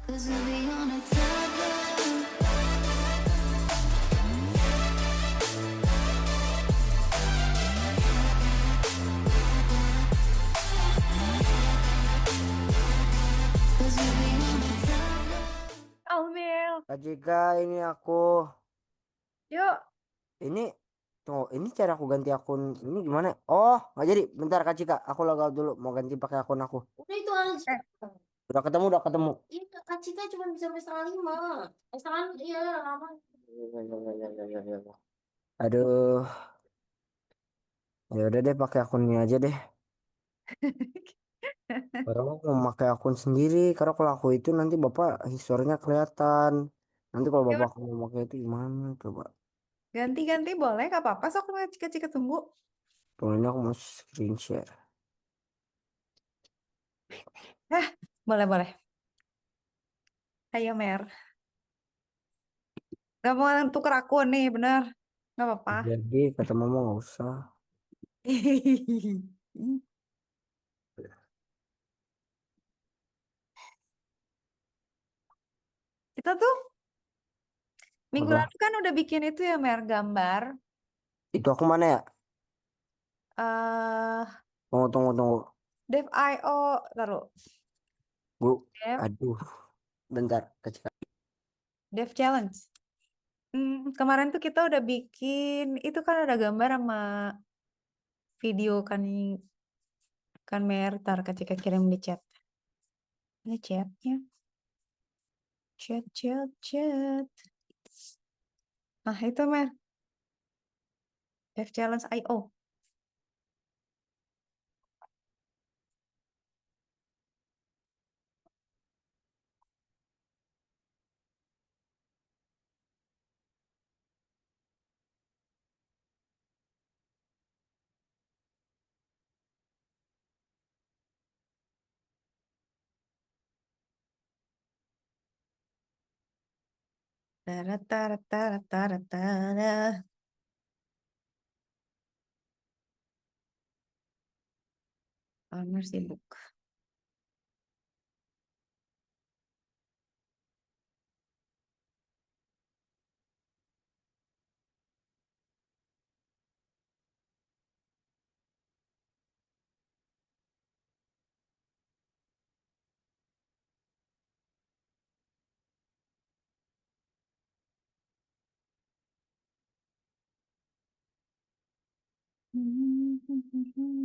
'Cause we'll be on a tether. Cause we'll be on a tether. Almil, Kak Jika, ini aku. yuk. Ini tuh, ini cara aku ganti akun ini gimana? Oh, nggak jadi. Bentar Kak Jika, aku logout dulu. Mau ganti pakai akun aku. Udah itu aja. Eh, Udah ketemu, udah ketemu. Iya, Kak Cika cuma bisa sampai setengah lima. Setengah, iya, lama. Ya, ya, ya, ya, ya, ya, ya. Aduh, ya udah deh pakai akunnya aja deh. Karena aku mau pakai akun sendiri. Karena kalau aku itu nanti bapak historinya kelihatan. Nanti kalau ya bapak udah, aku mau pakai itu gimana? Coba. ganti-ganti boleh, gak apa-apa. Sok cika-cika tunggu. Pokoknya aku mau screen share. Eh, boleh-boleh. Ayo, Mer. Gak mau tuker akun nih, bener. Gak apa-apa. Jadi kata mama nggak usah. Kita tuh minggu Apa? lalu kan udah bikin itu ya, Mer, gambar. Itu aku mana ya? eh Tunggu, tunggu, tunggu. Dev.io, taruh. Bu, Dev, aduh, bentar, kecil. Dev Challenge. Kemarin tuh kita udah bikin, itu kan ada gambar sama video kan, kan Mer, tar ketika kirim di chat. Ini chatnya, chat. Nah itu Mer, Dev Challenge IO. Tara tara tara tara tara. Almer sibuk.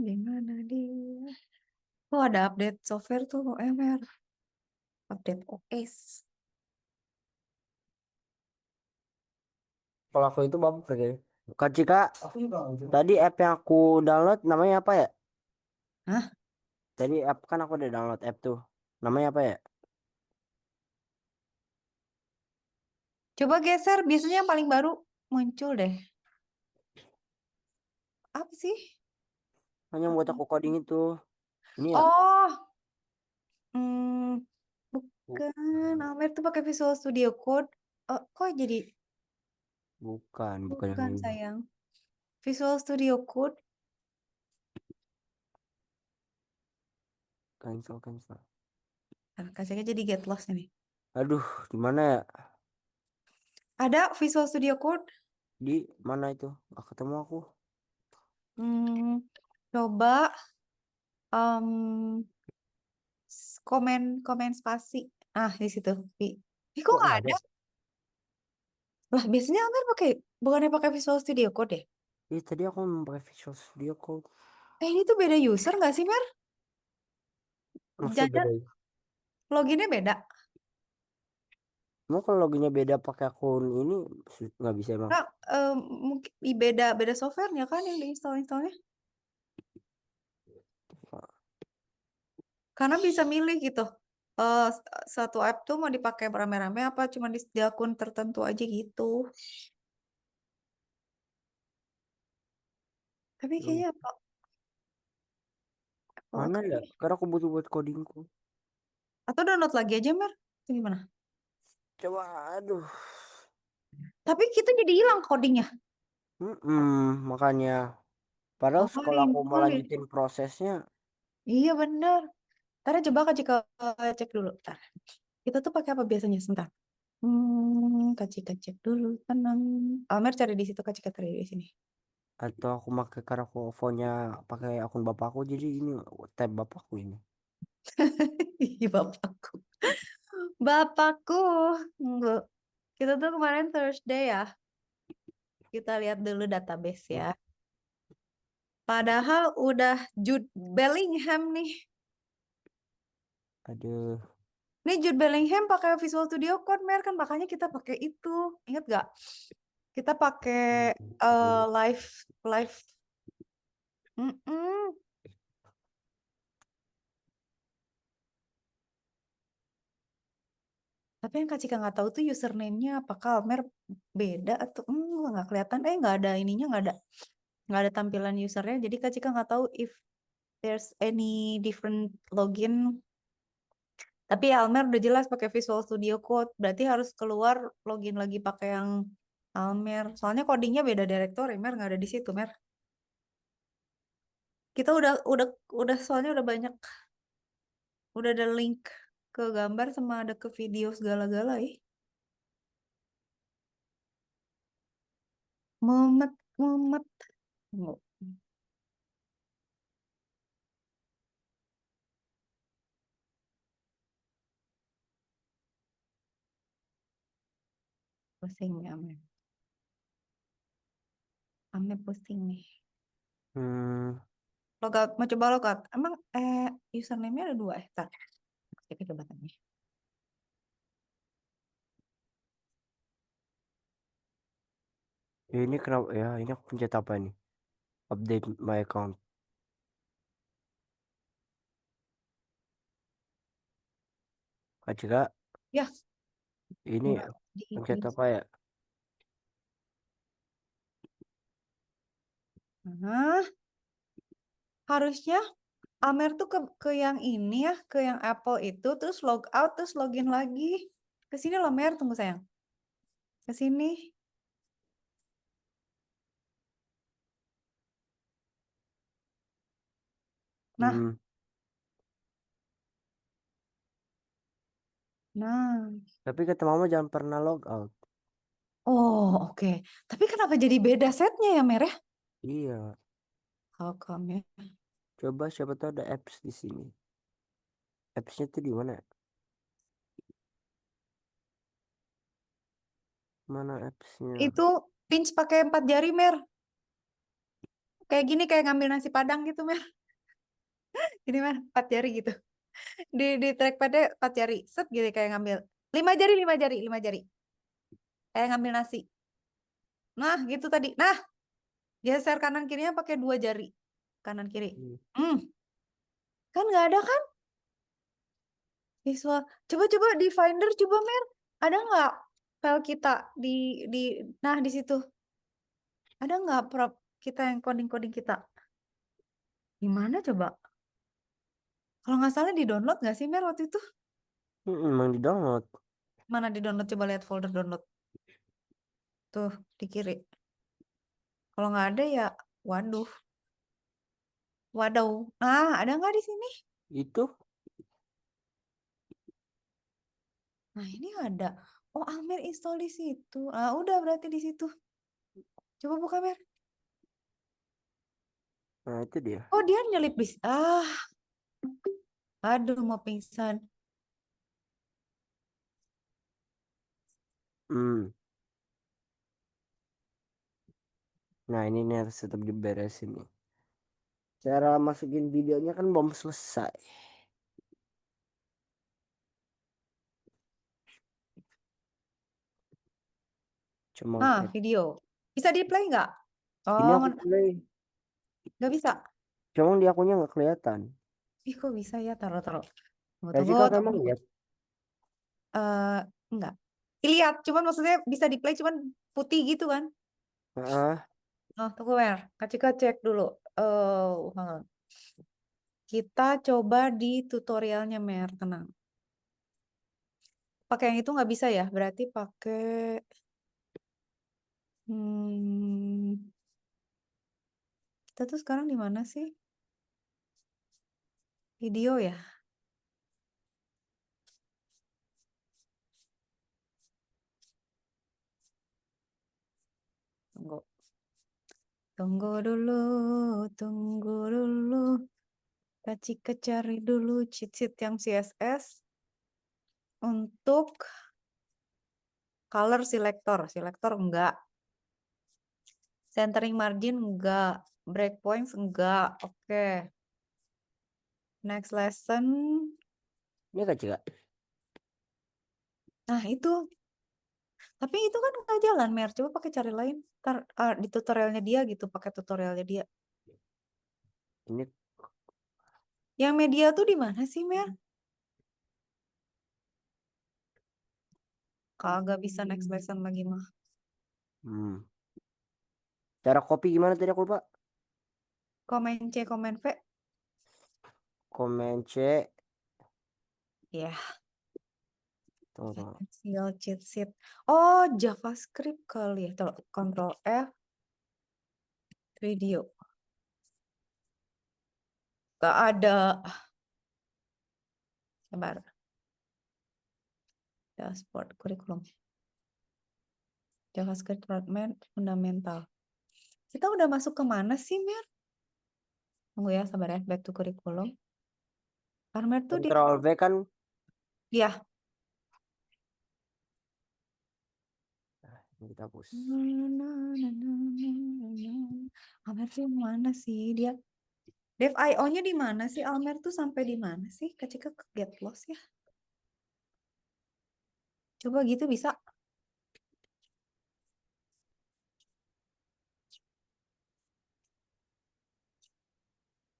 Di mana dia? Oh ada update software tuh, Mer. Update OS. Kalau aku itu bapak pakai. Kak Cika, tadi app yang aku download namanya apa ya? Hah? Tadi app kan aku udah download app tuh. Namanya apa ya? Coba geser, biasanya yang paling baru muncul deh. Apa sih? Hanya buat aku coding itu. Ini ya? Oh, hmm, Bu- bukan. Amer tuh pakai Visual Studio Code. Oh, kok jadi bukan yang bukan ini. sayang. Visual Studio Code. Cancel, cancel. Nah, kasihnya jadi get lost ini. Aduh, di mana ya? Ada Visual Studio Code. Di mana itu? Gak ketemu aku. Hmm, coba em, komen komen spasi. Ah, di situ. Kok Kok nggak nggak ada? ada? Lah, biasanya Amer bukannya pakai Visual Studio Code ya? Tadi aku mau pakai Visual Studio Code. Ini tuh beda user nggak sih, Mer? Maksudnya Jangan beda. loginnya beda. Mau kalau loginnya beda pakai akun ini nggak bisa emang. Nah, mungkin beda beda softwarenya kan yang diinstal-instalnya. Karena bisa milih gitu. Satu app tuh mau dipakai rame-rame apa cuma di akun tertentu aja gitu. Tapi Hmm. kayaknya apa? Apple Mana ya? kali. Karena aku butuh buat codingku. Atau download lagi aja, Mer. Itu gimana? Coba, aduh. Tapi kita jadi hilang codingnya. Makanya. Padahal Oh, kalau aku mau invalid. lanjutin prosesnya, Iya bener. Ntar coba Kak Cika cek dulu. Ntar. Kita tuh pakai apa biasanya? Sebentar. Kak Cika cek dulu, tenang. Almer cari di situ, Kak Cika cari di sini. Atau aku pakai karena aku phone-nya pakai akun bapakku jadi ini tab bapakku ini. Ih, bapakku. Bapakku. Enggak. Kita tuh kemarin Thursday ya. Kita lihat dulu database ya. Padahal udah Jude Bellingham nih. Aduh. Nih Jude Bellingham pakai Visual Studio Code, Mer, kan makanya kita pakai itu. Ingat gak? Kita pakai live live. Mm-mm. Tapi yang Kak Cika nggak tahu tuh username-nya apakah Almer beda atau nggak kelihatan. Nggak ada ininya, nggak ada tampilan usernya. Jadi Kak Cika nggak tahu if there's any different login. Tapi ya Almer udah jelas pakai Visual Studio Code. Berarti harus keluar login lagi pakai yang Almer. Soalnya codingnya beda direktori, Mer nggak ada di situ, Mer. Kita udah soalnya udah banyak, udah ada link ke gambar sama ada ke video segala-gala ya. Mumet, mumet. Nggak. Pusing ya, Amer. Amer pusing nih. Hmm, Logout, mau coba logout. Emang username-nya ada dua. Tar. Kita coba tanya. ya ini kenapa ya ini aku pencet apa nih? Update my account. Kak Cika, Ya, ini nggak pencet di. apa ya? Nah, harusnya Amer tuh ke yang ini ya, ke yang Apple itu, terus log out, terus login lagi. Ke sini loh, Mer, tunggu sayang. Ke sini. Nah, Hmm, nah. tapi kata mama jangan pernah log out. Oh, oke. Tapi kenapa jadi beda setnya ya, Mer ya? Iya, How come ya? coba siapa tahu ada apps di sini. Appsnya tuh di mana? Mana appsnya? Itu pinch pakai 4 jari, Mer. Kayak gini, kayak ngambil nasi Padang gitu, Mer. Ini, Mer, 4 jari gitu. Di trackpadnya 4 jari. Set gitu, kayak ngambil. 5 jari, 5 jari, 5 jari. Kayak ngambil nasi. Nah, gitu tadi. Nah, geser kanan kirinya pakai 2 jari. Kanan kiri. Hmm. Hmm, kan nggak ada kan? Visual. Coba-coba di Finder, coba, Mer. Ada nggak file kita di nah di situ? Ada nggak prop kita yang coding-coding kita? Di mana coba? Kalau nggak salah di download nggak sih, Mer, waktu itu? Emang di download. Mana di download? Coba lihat folder download. Tuh, di kiri. Kalau nggak ada ya, waduh. Waduh. Ada nggak di sini? Itu Nah, ini ada. Oh, Almer install di situ. Udah berarti di situ. Coba buka, Mer. nah itu dia. Oh, dia nyelip bis. Aduh, mau pingsan. Hmm. Nah ini nih harus tetap diberesin nih. Cara masukin videonya kan belum selesai. Cuma Video. Bisa di play nggak? ini Oh, aku play. nggak bisa. Cuma di akunnya nggak kelihatan. Ih, kok bisa ya? Taruh-taruh. Tunggu, Kasih tunggu, kakak emang tunggu. lihat. Eh, enggak. Lihat, cuman maksudnya bisa di play, cuman putih gitu kan? Ah, Oh, tunggu, Mer. Kak Cika cek dulu. Hang on. Kita coba di tutorialnya, Mer. Tenang. Pakai yang itu nggak bisa ya? Berarti pakai... Hmm, kita tuh sekarang di mana sih? Video ya? Tunggu. Tunggu dulu. Kak cari dulu cheat sheet yang CSS untuk color selector. Selector enggak. Centering margin enggak. Breakpoints enggak. Oke. Next lesson. Ini Kak Cika. Nah, itu. Tapi itu kan nggak jalan, Mer. Coba pakai cari lain. Ntar di tutorialnya dia gitu, pakai tutorialnya dia. Ini Yang media tuh di mana sih, Mer? Kagak bisa next lesson lagi mah. Cara copy gimana tadi aku lupa? Komen C, komen V. Komen C. Ya, Tunggu. Essential cheat sheet. Oh, JavaScript kali ya. Tuh, Control F. Video. Gak ada. Sabar. Dashboard kurikulum. JavaScript fundamental. Kita udah masuk ke mana sih, Mer? Tunggu ya, sabar ya. Back to kurikulum. Mer tuh di... Control V kan. Ya. Ini kita hapus. Almer tuh mana sih dia? Dev IO-nya di mana sih? Almer tuh sampai di mana sih? Ketika ke get lost ya. Coba gitu bisa.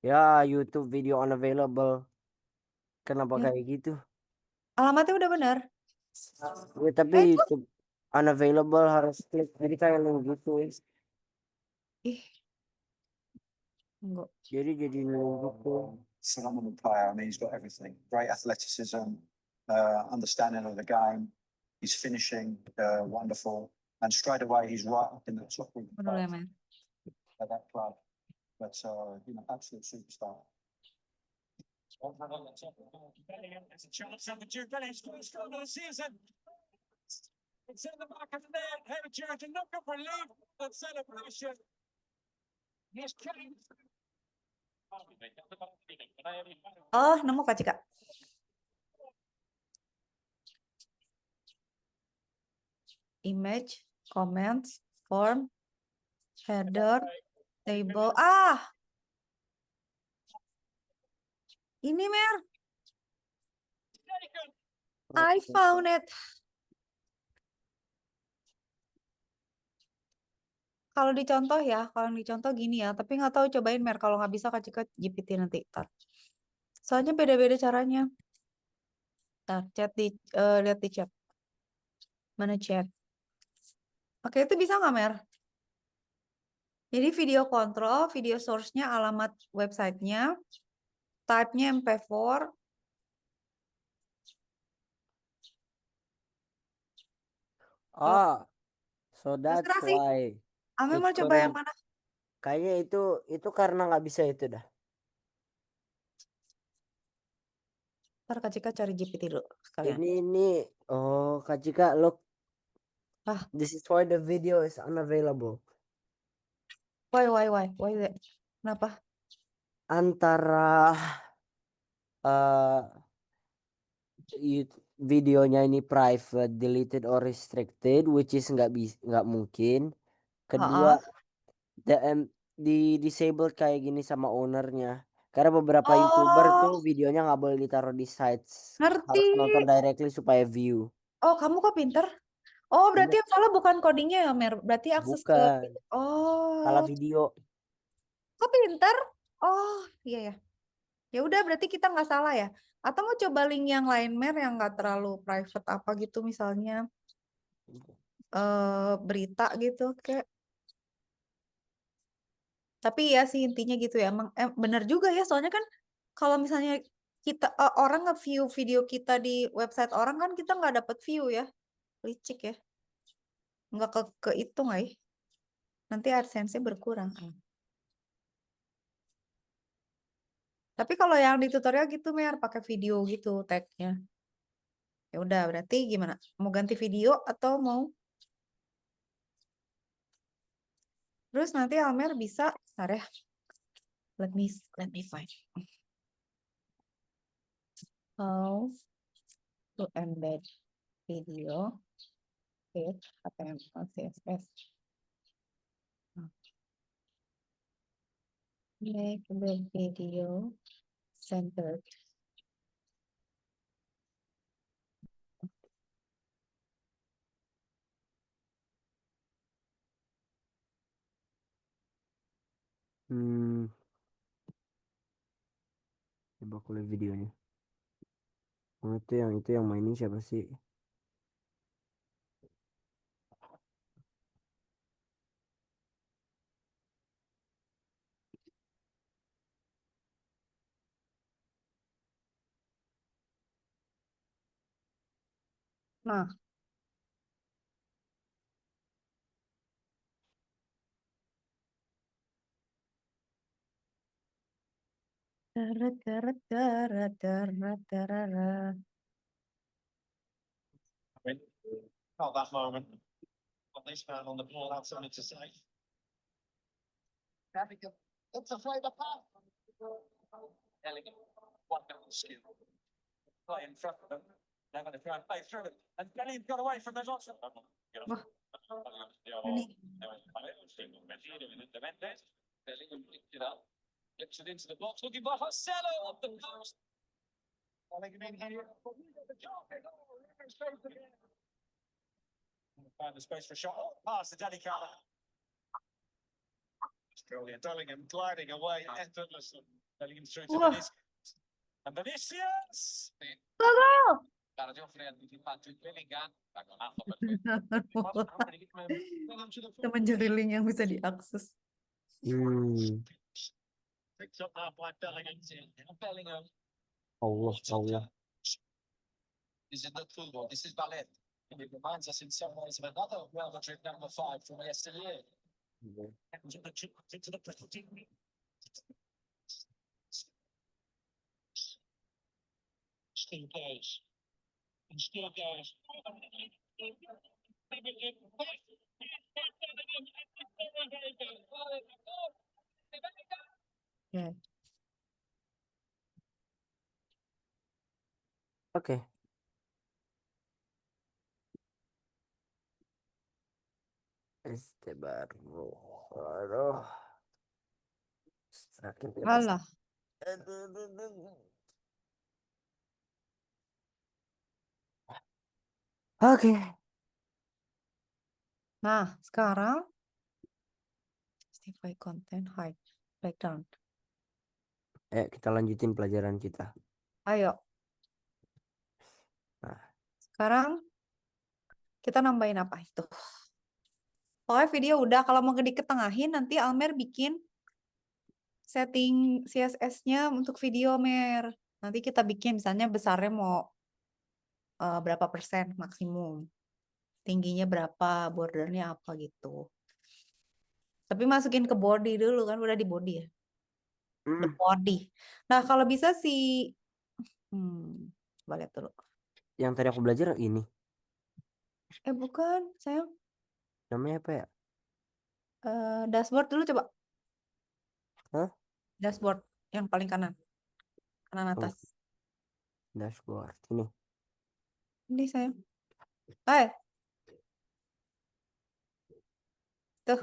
Ya, YouTube video unavailable. Kenapa Ya. kayak gitu? Alamatnya udah benar. Ya, tapi Itu. YouTube unavailable harus klik. Jadi kayak link gitu. Ih. Enggak. Jadi link gitu. Phenomenal player. I mean, he's got everything. Great athleticism, understanding of the game. He's finishing wonderful, and straight away he's right up in the top of the Benar ya, club, Mer. at that club. But absolute superstar. It's a chance for Jude Bellingham's first goal of the season. It's in the back of the net. Harry Jude to knock up relief and celebration. He's Kane. Oh, nemu Kak Cika. Image, comments, form, header, table. Ini, Mer. I found it. Kalau dicontoh ya, kalau dicontoh gini ya. Tapi nggak tahu cobain, Mer. Kalau nggak bisa Kak Cika GPT nanti. Ntar. Soalnya beda-beda caranya. Ntar, lihat di chat. Mana chat? Oke, itu bisa nggak, Mer? Jadi video kontrol, video source-nya, alamat websitenya, type-nya MP4. So that's Terserah sih. why. Ame It mau coba yang couldn't- mana? Kayaknya itu karena nggak bisa itu dah. Ntar Kak Cika cari GPT dulu sekalian. Ini Kak Cika, look. Ah. This is why the video is unavailable. Why is it? Kenapa? Antara videonya ini private, deleted or restricted, which is nggak mungkin. Kedua, di disabled kayak gini sama ownernya. Karena beberapa YouTuber tuh videonya nggak boleh ditaruh di sites. Ngerti. Harus nonton directly supaya view. Oh, kamu kok pinter? Oh, berarti yang salah bukan codingnya ya, Mer. Berarti akses ke... Bukan. Salah Oh, video. kok pinter? Oh, iya ya. Ya udah, berarti kita nggak salah ya. Atau mau coba link yang lain, Mer, yang nggak terlalu private apa gitu, misalnya berita gitu, kayak. Tapi ya sih intinya gitu ya. Emang bener juga ya, soalnya kan kalau misalnya kita orang nge-view video kita di website orang kan kita nggak dapat view ya, licik ya, nggak kehitung ya. Nanti AdSense-nya berkurang. Tapi kalau yang di tutorial gitu Mer pakai video gitu tag-nya. Ya udah berarti gimana? Mau ganti video atau mau Terus nanti Almer bisa, bentar ya. Let me find. How to embed video with HTML, CSS. Make the video centered. Hmm, coba aku lihat videonya. Oh, itu yang mainin siapa sih? Nah, teret, teret, teret, teret, teret. Not that moment. Got this man on the ball, that's something to say. It's a flavor pass. Elegant, wonderful skill. Play in front of them. They're going to try and play through it. And Bellingham got away from those options. Wah, ini. Bellingham picked it up, flips it into the box, looking for Marcelo up the post. Bellingham in here. Find the space for a shot. Oh, pass to Danny Carter. Brilliant. Bellingham gliding away effortlessly. Bellingham through to Wah. Vinicius. And Vinicius! Gagal. Guardian frente di Patrick Bellingham. Teman jari link yang bisa diakses. Hmm, Picked up now by Bellingham. Bellingham Allah. is in the football. This is ballet. And it reminds us in some ways of another Real Madrid number 5 from yesteryear. Still goes. And still goes. Ya. Oke. Baru. Aduh. Sakit ya, Mas. Alah. Aduh. Oke. Nah, sekarang justify content hide background. Kita lanjutin pelajaran kita. Ayo. Nah. Sekarang kita nambahin apa itu? Pokoknya video udah, kalau mau diketengahin nanti Almer bikin setting CSS-nya untuk video, Mer. Nanti kita bikin misalnya besarnya mau berapa persen maksimum. Tingginya berapa, bordernya apa gitu. Tapi masukin ke body dulu kan, udah di body ya. The body. Nah, kalau bisa sih coba lihat dulu. Yang tadi aku belajar ini. Bukan, sayang. Namanya apa ya? Dashboard dulu coba. Hah? Dashboard yang paling kanan. Kanan atas. Dashboard. Ini. Ini sayang. Hai. Tuh.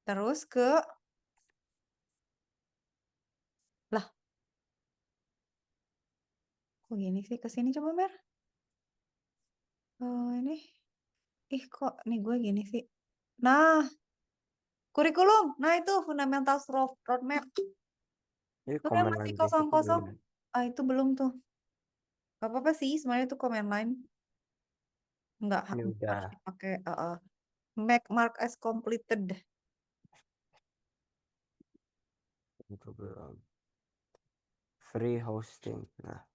Terus ke lah. Kok gini sih? Ke sini coba, Mer. Ini. Ih, kok nih gue gini sih? Nah. Kurikulum. Nah, itu fundamental roadmap. Ini Tuh yang command masih line kosong-kosong. basic Itu belum tuh. Gak apa-apa sih, sebenarnya itu command line. Enggak, Ini udah. harus dipakai make mark as completed. Itu belum. Free hosting. Nah.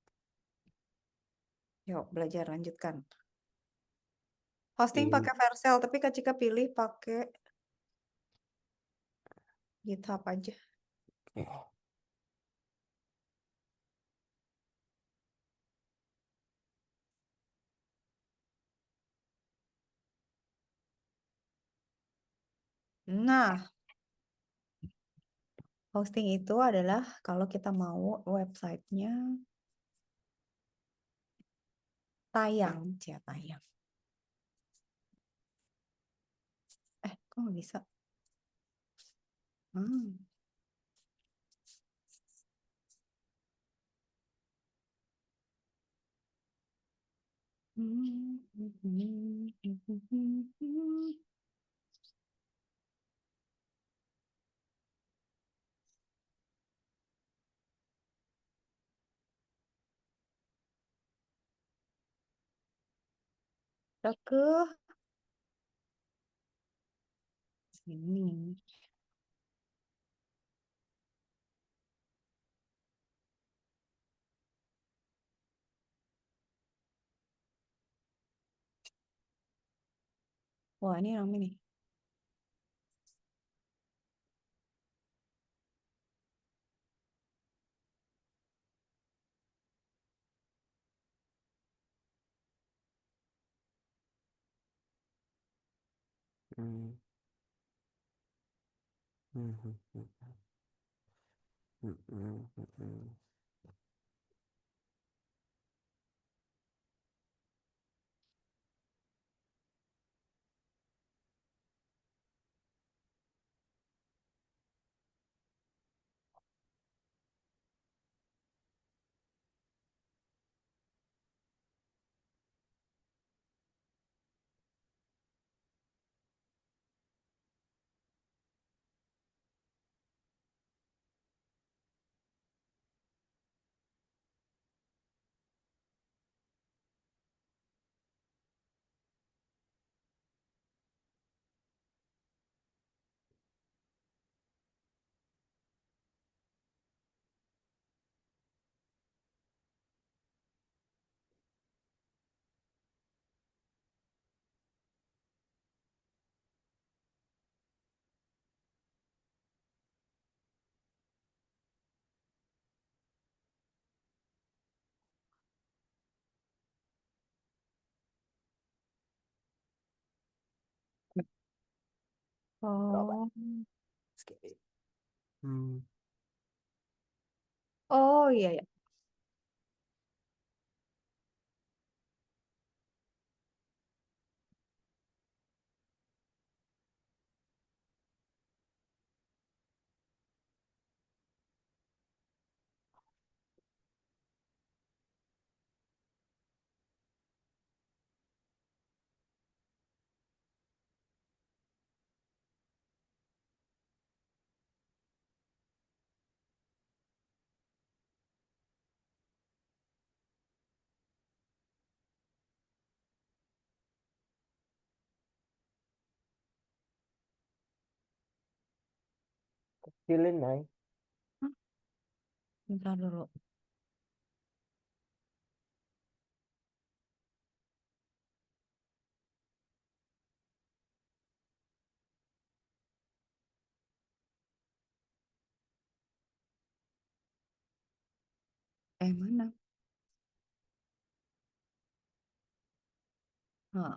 Yuk, belajar lanjutkan. Hosting Ini. pakai Vercel, tapi Kak Cika pilih pakai GitHub aja. Oke. Nah, hosting itu adalah kalau kita mau websitenya tayang, tayang. Kok nggak bisa? Hmm. Udah ke sini. Wah, ini rame nih. Hmm. Hmm, hmm, hmm. Hmm, hmm, hmm, hmm. Oh, Skip it. Hmm. oh iya ya. Kecilin, Nay. Bentar dulu. Mana? Nah,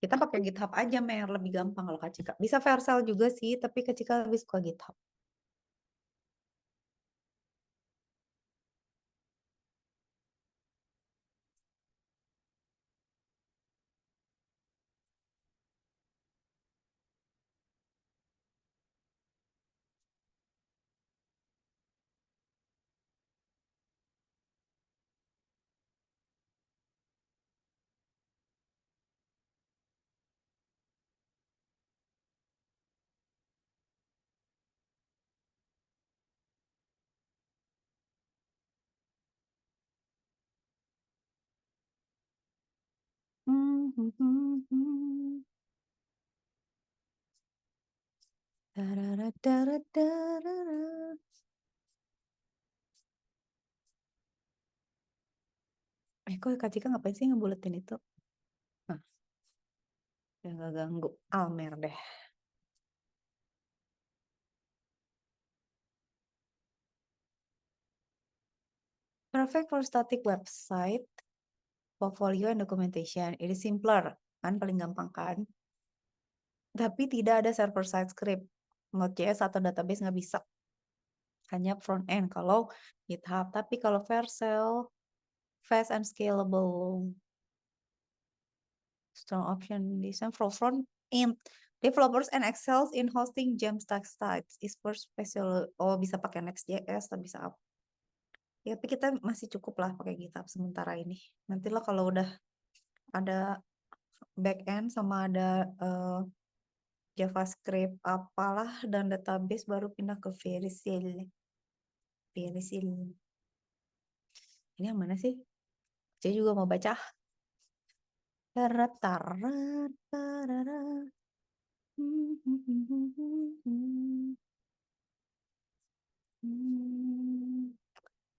kita pakai GitHub aja, Mer. Lebih gampang kalau Kak Cika. Bisa Vercel juga sih, tapi Kak Cika lebih suka GitHub. Tararatararara. Kok Kak Cika ngapain sih ngebuletin itu? Nah, ya nggak ganggu. Almer deh. Perfect for static website, portfolio and documentation. It is simpler, kan paling gampang kan? Tapi tidak ada server side script. Node.js atau database nggak bisa. Hanya front end kalau GitHub. Tapi kalau Vercel, fast and scalable. Strong option design for front end developers and excels in hosting Jamstack sites is for special. Oh, bisa pakai Next.js atau bisa apa? Ya, tapi kita masih cukup lah pakai GitHub sementara ini. Nantilah kalau udah ada backend sama ada JavaScript apalah dan database baru pindah ke Vercel. Vercel. Ini yang mana sih? Saya juga mau baca.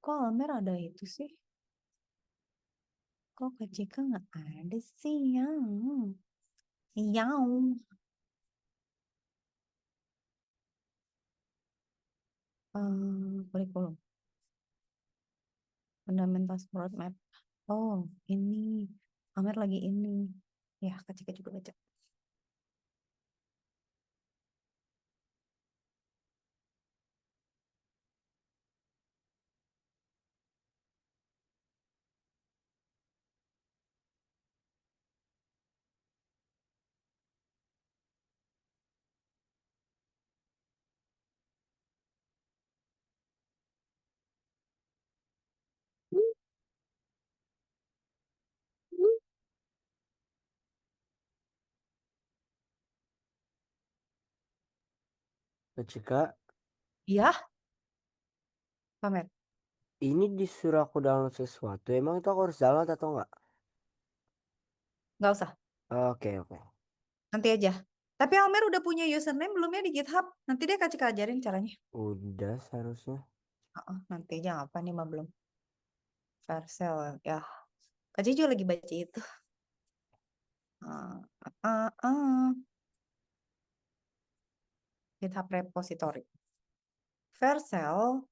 Kok Almer ada itu sih? Kok Kak Cika nggak ada sih yang? Yang. Kurikulum. Fundamentals roadmap. Oh, ini. Amer lagi ini. Ya, Kak Cika juga baca. Cika, Iya, Pamer. ini disuruh aku download sesuatu. Emang itu aku harus download atau enggak? Nggak usah. Oke, oke. Nanti aja. Tapi Almer udah punya username belum ya di GitHub? Nanti deh Kak Cika ajarin caranya. Udah seharusnya. Nanti aja apa nih mah belum. Vercel. Ya, Kak Cika juga lagi baca itu. Ah, ah, ah. GitHub repository. Vercel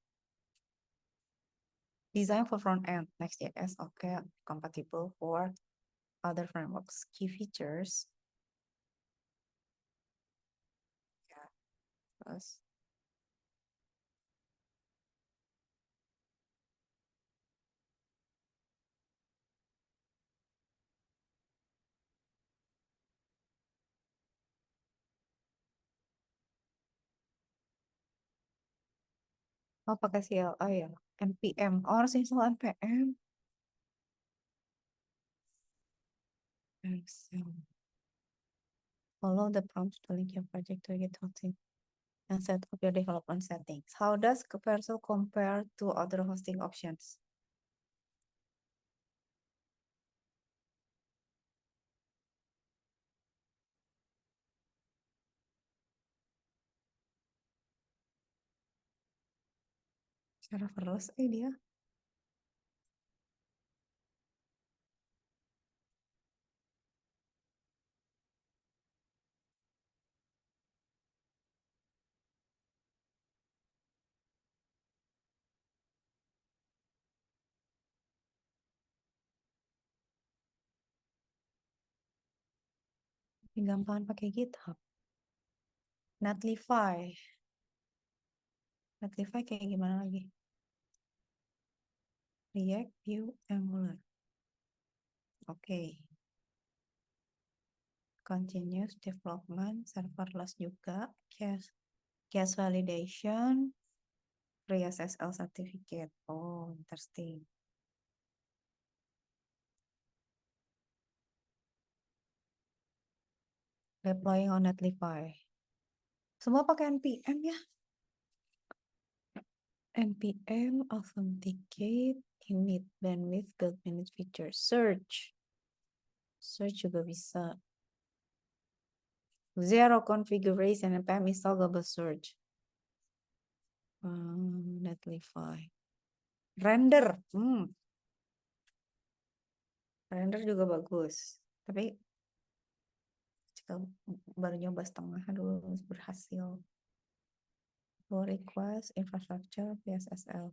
design for front end. Next.js, okay, compatible for other frameworks. Key features. Ya, terus pakai CLI ya. npm. Oh, harus install npm. Excel. Follow the prompts to link your project to get hosting and set up your development settings. How does Vercel compare to other hosting options? Serverless dia. Gampang pakai GitHub. Netlify. Netlify kayak gimana lagi? React, Vue, Angular. Oke. Continuous development, serverless juga. Case validation, pre-SSL certificate. Oh, interesting. Deploying on Netlify. Semua pakai npm ya. npm authenticate init bandwidth build minute feature search juga bisa. Zero configuration npm install global search. Netlify. Render. Render juga bagus. Tapi jika baru nyoba setengah dulu berhasil. Pull request infrastructure PSSL.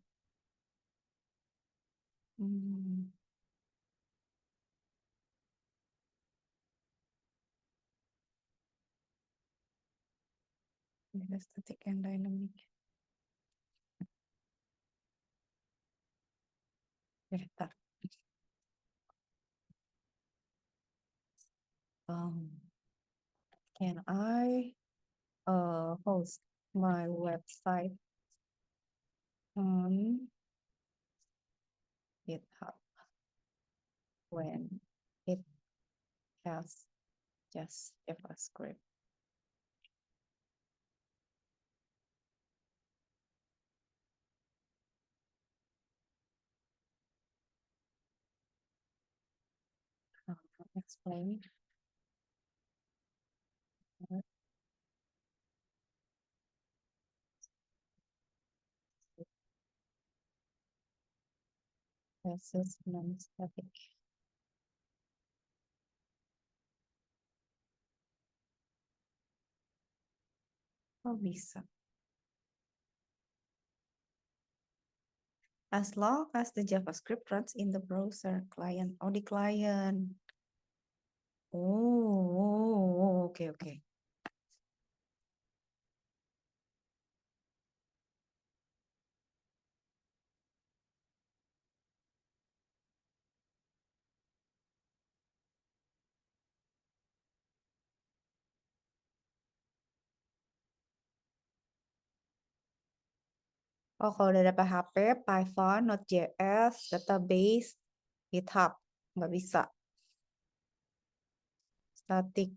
Ada static and dynamic. Bentar. Can I host my website on GitHub when it has just JavaScript? Explain. Versus non-static. Oh, bisa. As long as the JavaScript runs in the browser client. Oh, di client. Oh, oke, oke. Oh, kalau udah ada PHP, Python, Node.js, database, GitHub. Nggak bisa. Static.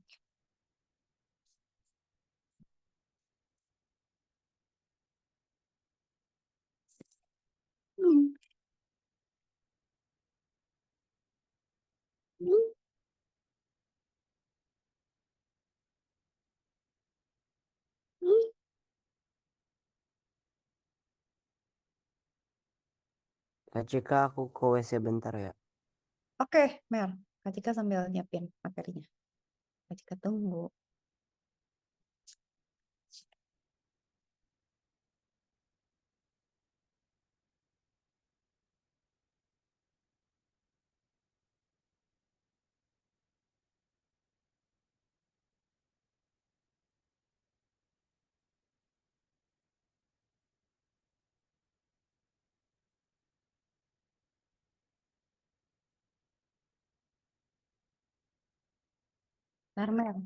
Kak Cika, aku ke WC bentar ya. Oke, Mel. Kak Cika sambil nyiapin materinya. Kak Cika tunggu. Bentar, Mel.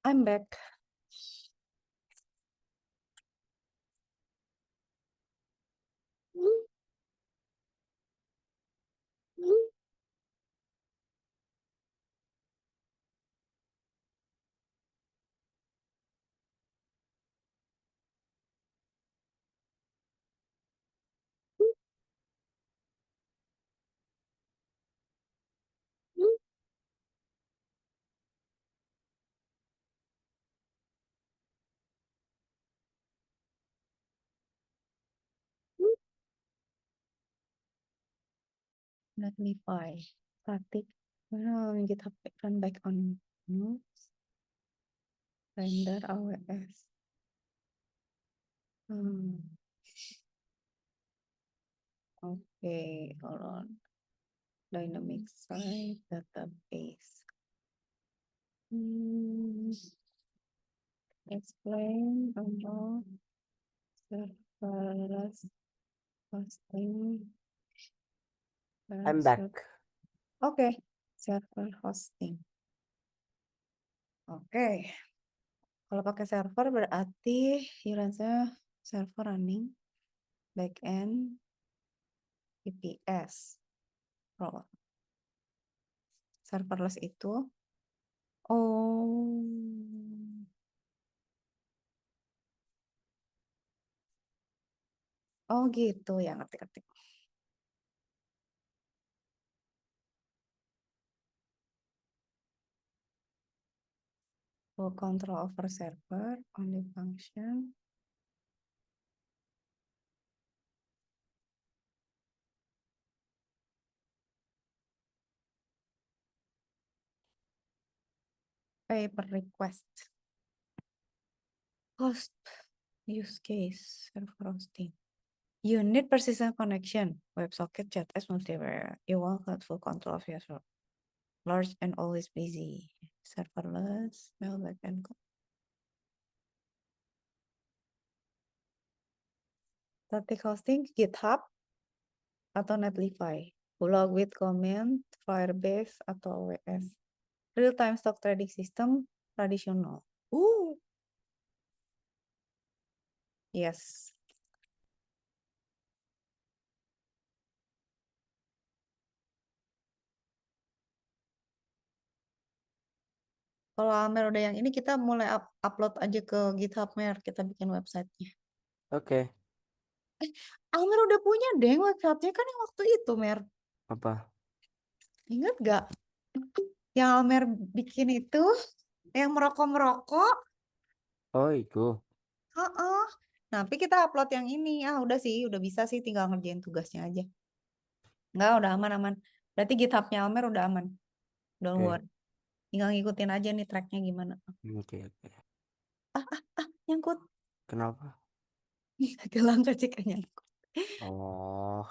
I'm back. Let me find static. GitHub run back on nodes. Render AWS. Okay, hold on. Dynamic site database. Hmm, explain about serverless hosting. I'm back. Oke, server hosting. Oke, kalau pakai server berarti ibaratnya server running backend VPS. Pro. Serverless itu, oh, oh gitu ya, ngerti-ngerti. Full control over server, only function. Pay per request. Host use case server hosting. You need persistent connection, WebSocket, JetX, multiplayer. You want full control of your server. Large and always busy. Serverless, mail backend. Static hosting, GitHub atau Netlify. Log with command, Firebase atau AWS. Real-time stock trading system, tradisional. Yes. Kalau Amer udah yang ini, kita mulai upload aja ke GitHub Mer. Kita bikin websitenya. Oke. Amer udah punya deh websitenya kan yang waktu itu Mer. Apa? Ingat gak? Yang Amer bikin itu, yang merokok-merokok. Oh itu. Heeh. Tapi kita upload yang ini. Udah sih, udah bisa sih, tinggal ngerjain tugasnya aja. Enggak, udah aman-aman. Berarti GitHub-nya Amer udah aman. Don't Oke. worry. Tinggal ngikutin aja nih tracknya gimana. Oke. Nyangkut. Kenapa? Gelang kecil nyangkut. Oh.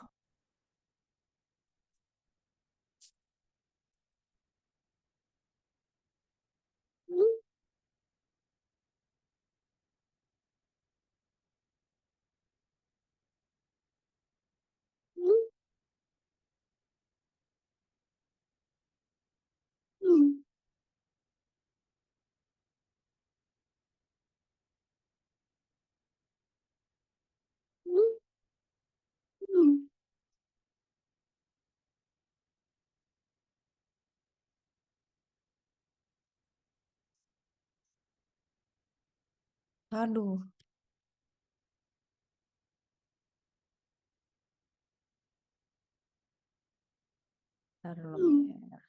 Aduh. Taruh dulu, Mer.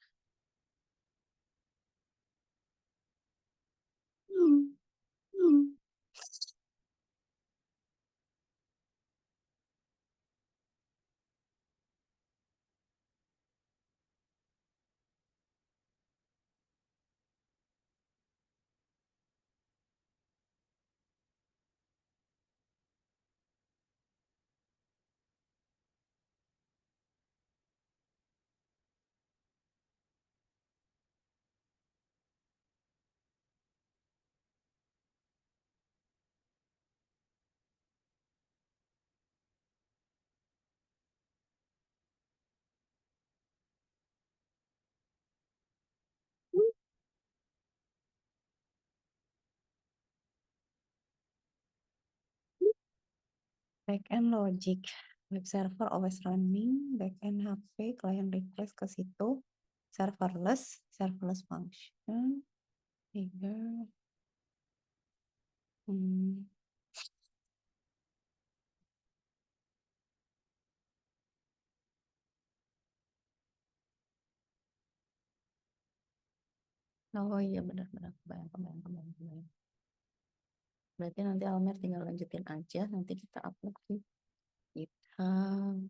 Backend logic. Web server always running. Backend HP, client request ke situ. Serverless function. Trigger. Oh iya benar-benar kebayang. Berarti nanti Almer tinggal lanjutin aja. Nanti kita upload ke GitHub.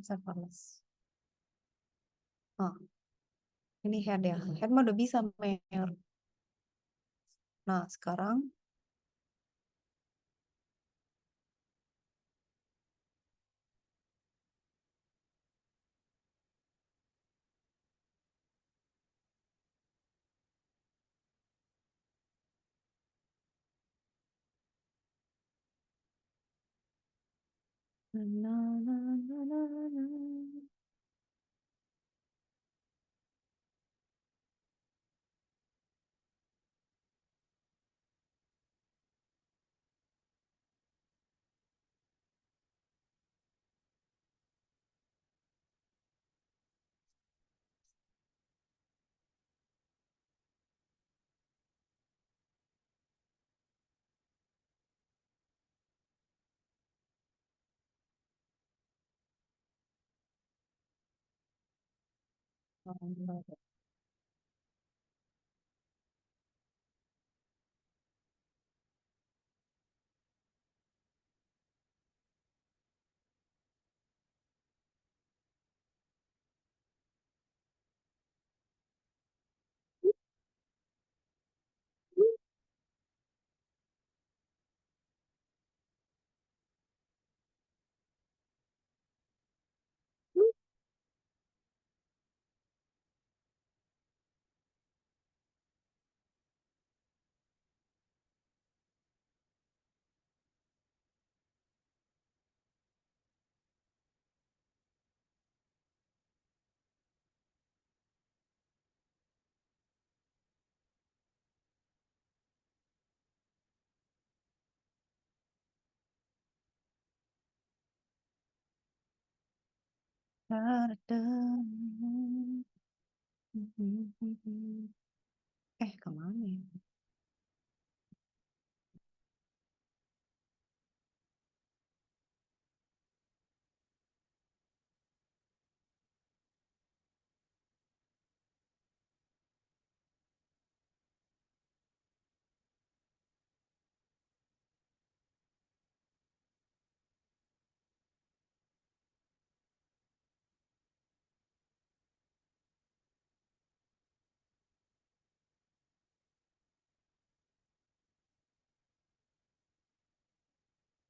serverless. Oh, ini head ya. Head mah udah bisa, Mer. Nah, sekarang na, na, na, na, na, na. Kemana ya?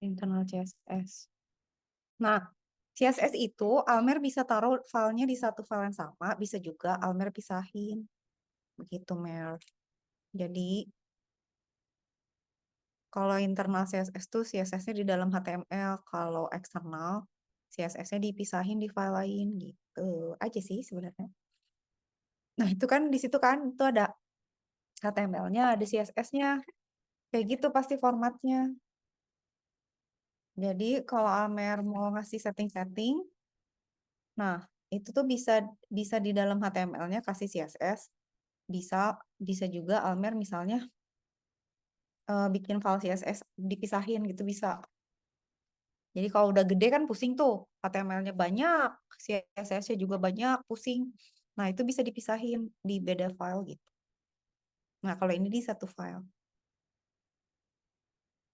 Internal CSS. Nah, CSS itu Almer bisa taruh filenya di satu file yang sama, bisa juga Almer pisahin. Begitu, Mer. Jadi, kalau internal CSS tuh CSS-nya di dalam HTML, kalau eksternal CSS-nya dipisahin di file lain gitu aja sih sebenarnya. Nah, itu kan di situ kan itu ada HTML-nya, ada CSS-nya. Kayak gitu pasti formatnya. Jadi, kalau Almer mau ngasih setting-setting, nah, itu tuh bisa bisa di dalam HTML-nya kasih CSS, bisa juga Almer misalnya bikin file CSS dipisahin gitu bisa. Jadi kalau udah gede kan pusing tuh, HTML-nya banyak, CSS-nya juga banyak, pusing. Nah, itu bisa dipisahin di beda file gitu. Nah, kalau ini di satu file.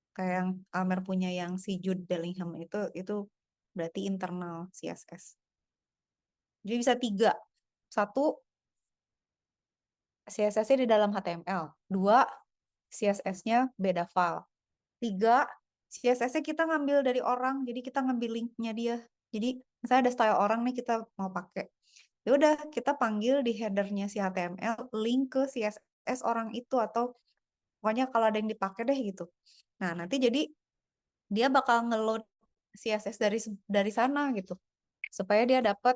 Kayak yang Almer punya yang si Jude Bellingham itu berarti internal CSS. Jadi bisa 3. 1, CSS-nya di dalam HTML. 2, CSS-nya beda file. 3, CSS-nya kita ngambil dari orang, jadi kita ngambil link-nya dia. Jadi misalnya ada style orang nih kita mau pakai. Ya udah kita panggil di header-nya si HTML link ke CSS orang itu atau pokoknya kalau ada yang dipakai deh gitu. Nah, nanti jadi dia bakal nge-load CSS dari sana gitu. Supaya dia dapat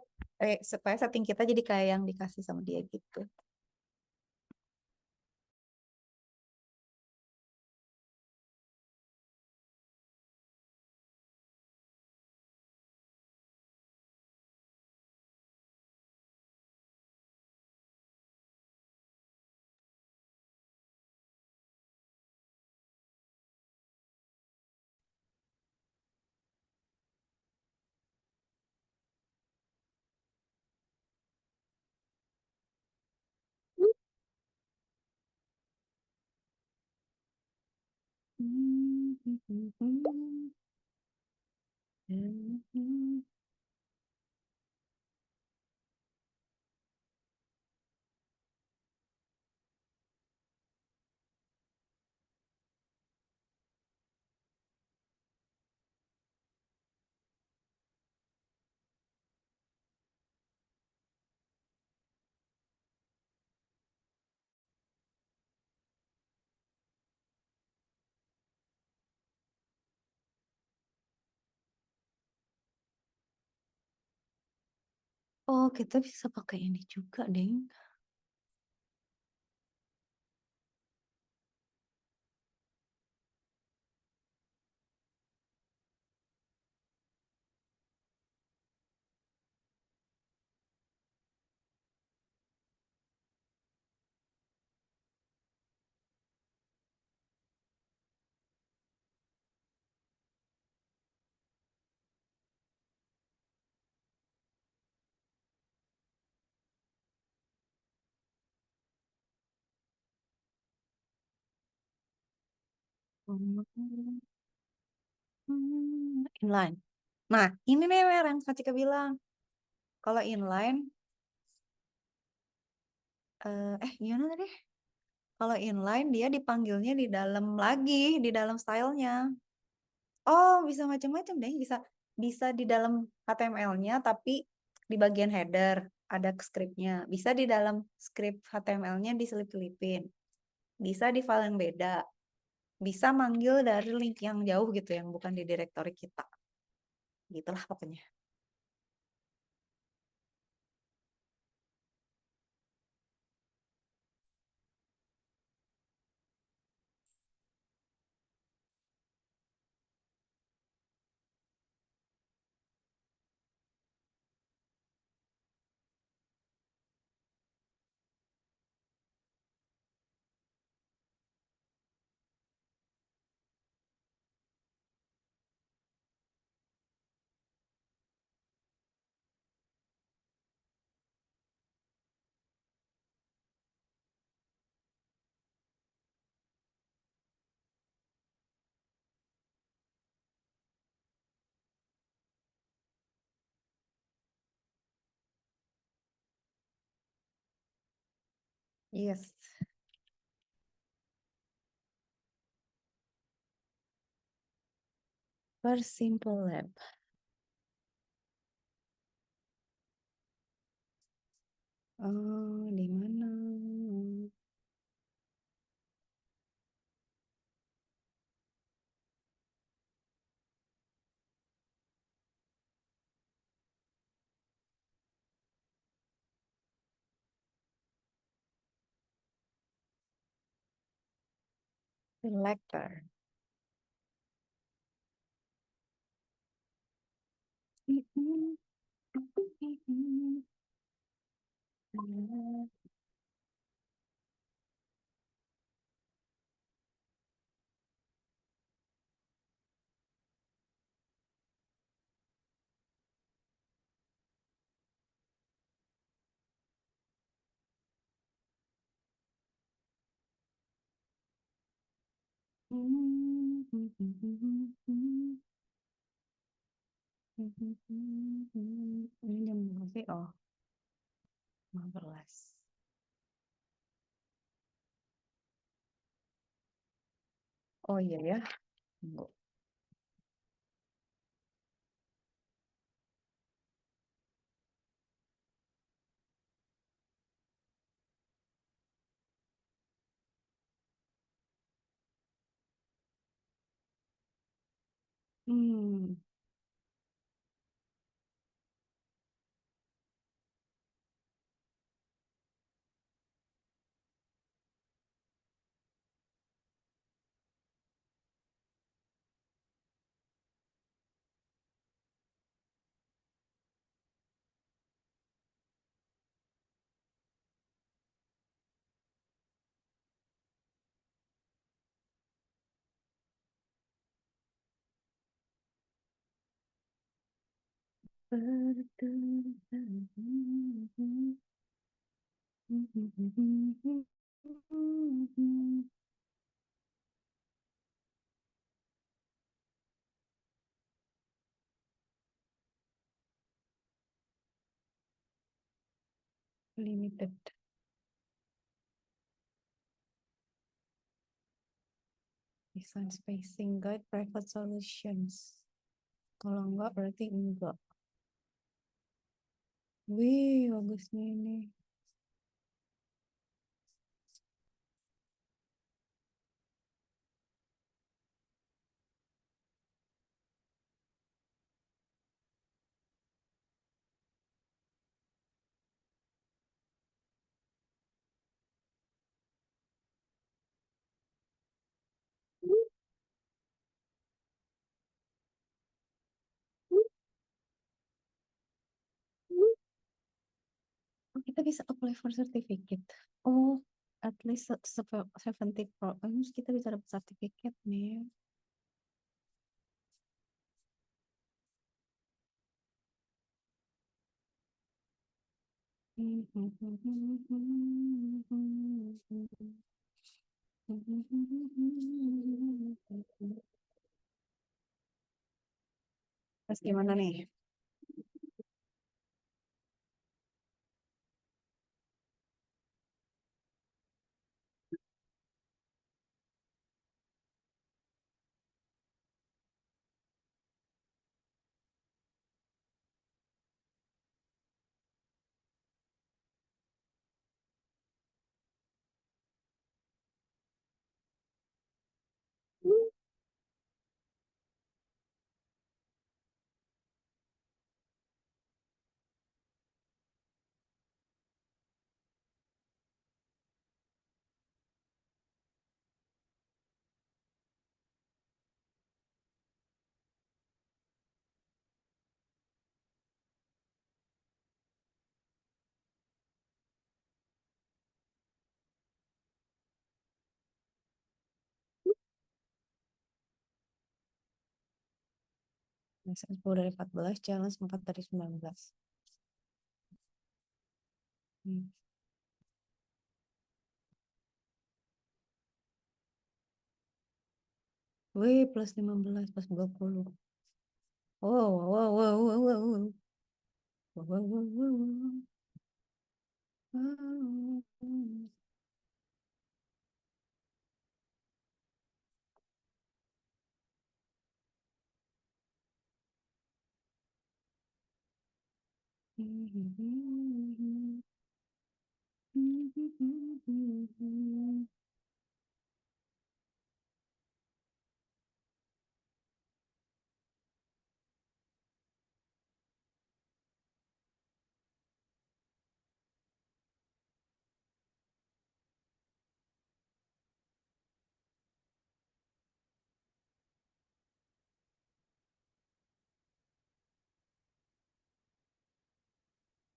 supaya setting kita jadi kayak yang dikasih sama dia gitu. Oh, kita bisa pakai ini juga, Deng. Inline. Nah, ini nih Mer, yang Kak Cika bilang. Kalau inline, gimana tadi? Kalau inline dia dipanggilnya di dalam lagi, di dalam stylenya. Oh, bisa macam-macam deh. Bisa bisa di dalam HTML-nya, tapi di bagian header ada script-nya. Bisa di dalam script HTML-nya diselip-selipin. Bisa di file yang beda. Bisa manggil dari link yang jauh gitu, yang bukan di directory kita. Gitulah pokoknya. Yes. Per Simple Lab. Oh, di mana? Selector. Ini jam berapa sih? Oh, 15. Oh iya ya. Tunggu. Hmm. Limited. Design spacing guide private solutions. Kalau enggak berarti enggak. Wih, bagusnya ini. kita bisa apply for certificate. Oh, at least 70 programs kita bisa dapat sertifikat nih. Terus gimana nih? Lesson 10 dari 14, challenge 4 dari 19. Wih, plus 15, plus 20. Wow, wow, wow, wow, wow. Wow, wow, wow, wow. Wow.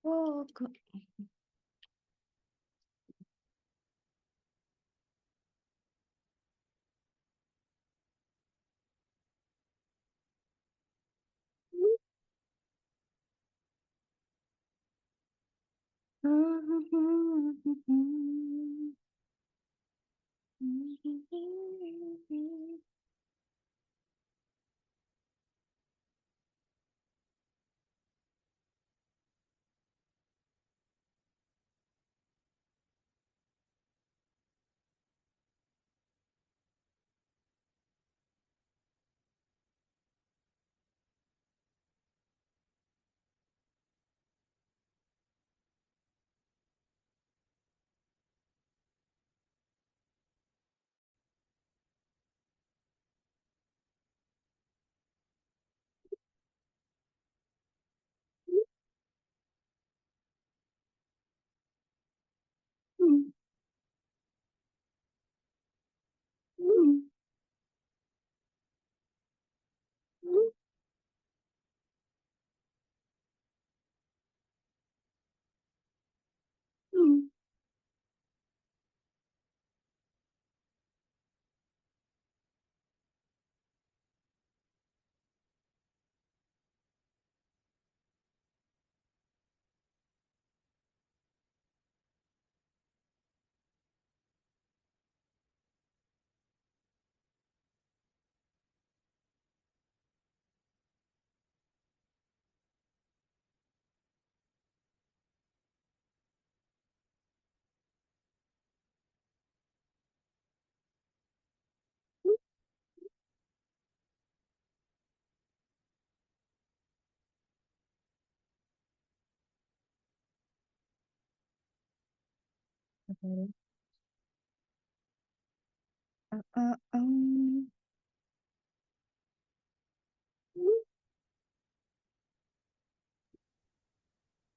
Oh, kok.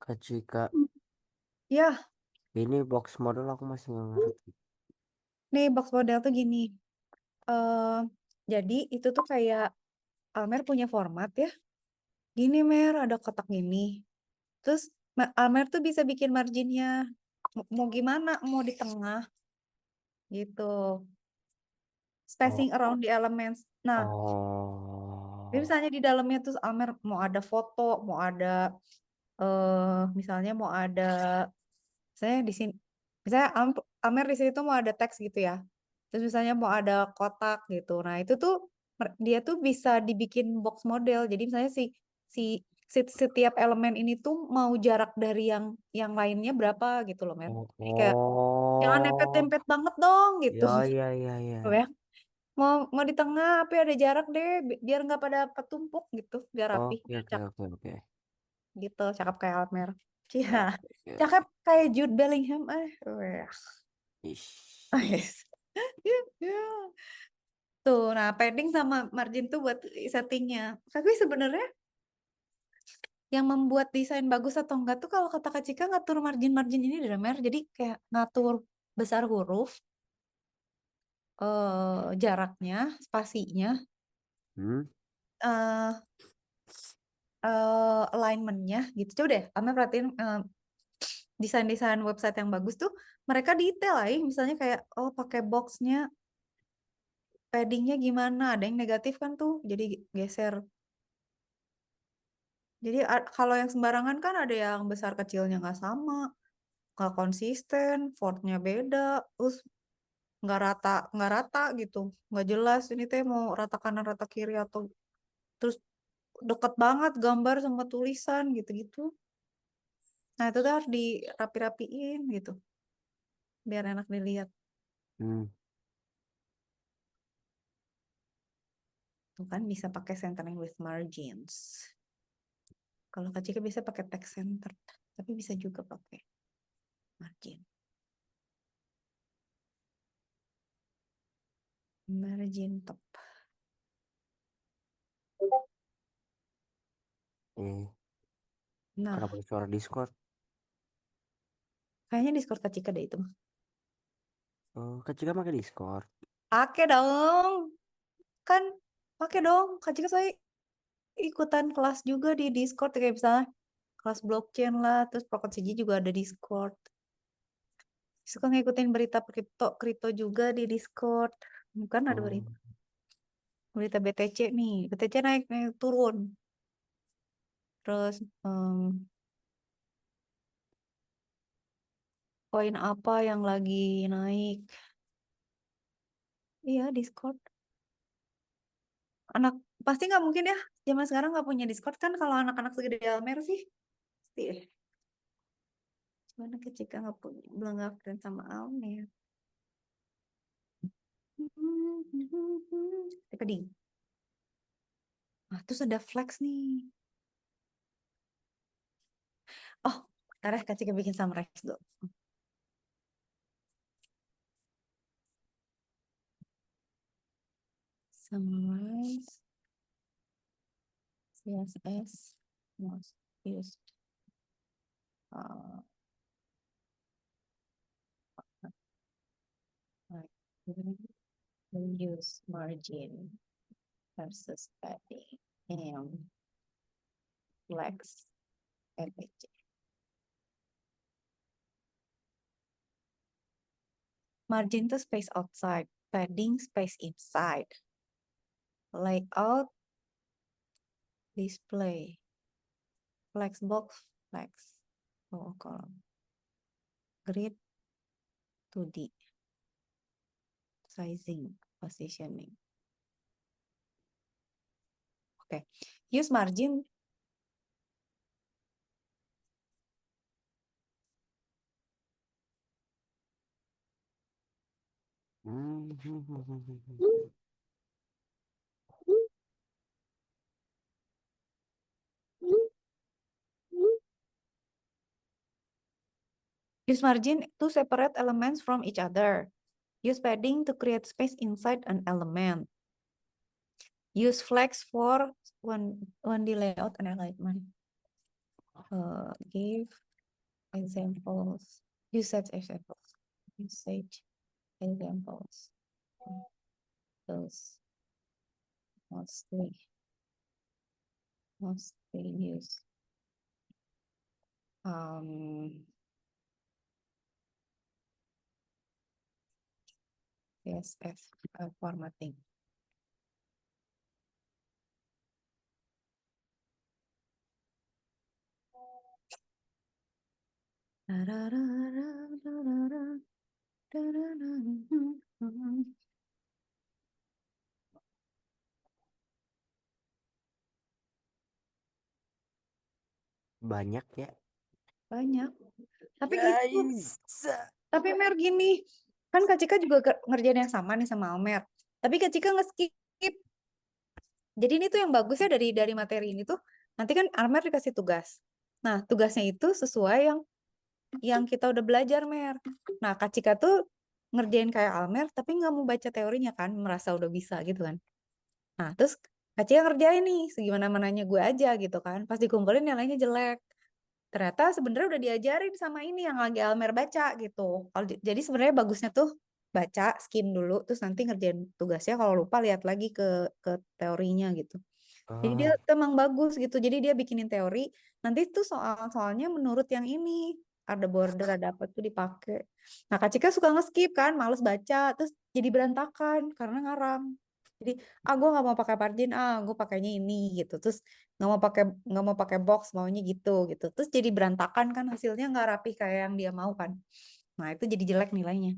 Kak Cika, Ya, ini box model aku masih nggak ngerti. nih box model tuh gini. Jadi itu tuh kayak Almer punya format ya. Gini Mer, ada kotak gini. Terus Almer tuh bisa bikin marginnya mau gimana, mau di tengah gitu. Spacing around the elements. Nah, jadi Oh. misalnya di dalamnya tuh Almer mau ada foto, mau ada misalnya mau ada saya di sini misalnya Amer di sini tuh mau ada teks gitu ya. Terus misalnya mau ada kotak gitu. Nah, itu tuh dia tuh bisa dibikin box model. Jadi misalnya si setiap elemen ini tuh mau jarak dari yang lainnya berapa gitu loh, Mer. Jadi kayak jangan Oh. nempet-nempet banget dong gitu. Ya, ya, ya, ya. Tuh ya. Mau di tengah tapi ada jarak deh biar nggak pada ketumpuk gitu, biar rapi. Oke, oke, Cakep oke, oke. gitu, cakep kayak Almer. Iya. Oke, Cakep oke. kayak Jude Bellingham. Weh. Ish. Nice. Ya. Tuh, nah padding sama margin tuh buat settingnya. Tapi sebenarnya yang membuat desain bagus atau enggak tuh kalau kata Kak Cika ngatur margin-margin ini dari Mer. Jadi kayak ngatur besar huruf, jaraknya, spasinya, Hmm? eh alignmentnya gitu. Coba deh, Ame perhatiin desain-desain website yang bagus tuh mereka detail lah, misalnya kayak oh pakai boxnya, paddingnya gimana. Ada yang negatif kan tuh, jadi geser. Jadi kalau yang sembarangan kan ada yang besar kecilnya nggak sama, nggak konsisten, fontnya beda, terus nggak rata gitu, nggak jelas ini teh mau rata kanan rata kiri atau terus deket banget gambar sama tulisan gitu-gitu. Nah itu tuh harus dirapi-rapiin gitu biar enak dilihat. Hmm. Tuh kan bisa pakai centering with margins. Kalau Kak Cika bisa pakai text center, tapi bisa juga pakai margin. Margin top. Nah, Kenapa suara Discord? kayaknya Discord Kak Cika deh itu. Oh, Kak Cika pakai Discord. Pakai dong. Kan pakai dong. Kak Cika saya ikutan kelas juga di Discord kayak misalnya kelas blockchain lah, terus Pocket CG juga ada Discord. Suka ngikutin berita kripto juga di Discord. Bukan ada Oh. berita BTC nih. BTC naik turun. Terus koin apa yang lagi naik? Iya, Discord. Anak pasti nggak mungkin ya zaman sekarang nggak punya Discord kan, kalau anak-anak segede Almer sih pasti ya. Cuman ketika nggak punya, belum nggak friend sama Almer. Tadi. Nah, terus ada flex nih. Oh, ntar ya Kak Cika bikin summarize dulu. Summarize CSS most used. Use margin versus padding and flex FHA. Margin to space outside, padding space inside. Layout, display, flex box, flex, row column, grid, 2D, sizing, positioning. Okay, use margin. Use margin to separate elements from each other. Use padding to create space inside an element. Use flex for 1D layout and alignment. Give examples. Usage examples. Usage examples. Those mostly used CSS formatting. Banyak ya. Banyak. Tapi gitu, Guys. tapi Mer gini, kan Kak Cika juga ngerjain yang sama nih sama Almer. Tapi Kak Cika nge-skip. Jadi ini tuh yang bagusnya dari materi ini tuh, nanti kan Almer dikasih tugas. Nah, tugasnya itu sesuai yang kita udah belajar, Mer. Nah, Kak Cika tuh ngerjain kayak Almer, tapi nggak mau baca teorinya kan, merasa udah bisa gitu kan. Nah, terus Kak Cika ngerjain nih, segimana mananya gue aja gitu kan. Pas dikumpulin nilainya jelek. Ternyata sebenarnya udah diajarin sama ini yang lagi Almer baca gitu. Jadi sebenarnya bagusnya tuh baca, skim dulu, terus nanti ngerjain tugasnya. Kalau lupa lihat lagi ke teorinya gitu. Jadi dia Oh. emang bagus gitu. Jadi dia bikinin teori. Nanti tuh soalnya menurut yang ini ada border, ada apa tuh dipakai. Nah, Kak Cika suka nge-skip kan, males baca, terus jadi berantakan karena ngarang. Jadi, gue nggak mau pakai margin, gue pakainya ini gitu. Terus nggak mau pakai box, maunya gitu. Terus jadi berantakan kan, hasilnya nggak rapi kayak yang dia mau kan. Nah, itu jadi jelek nilainya.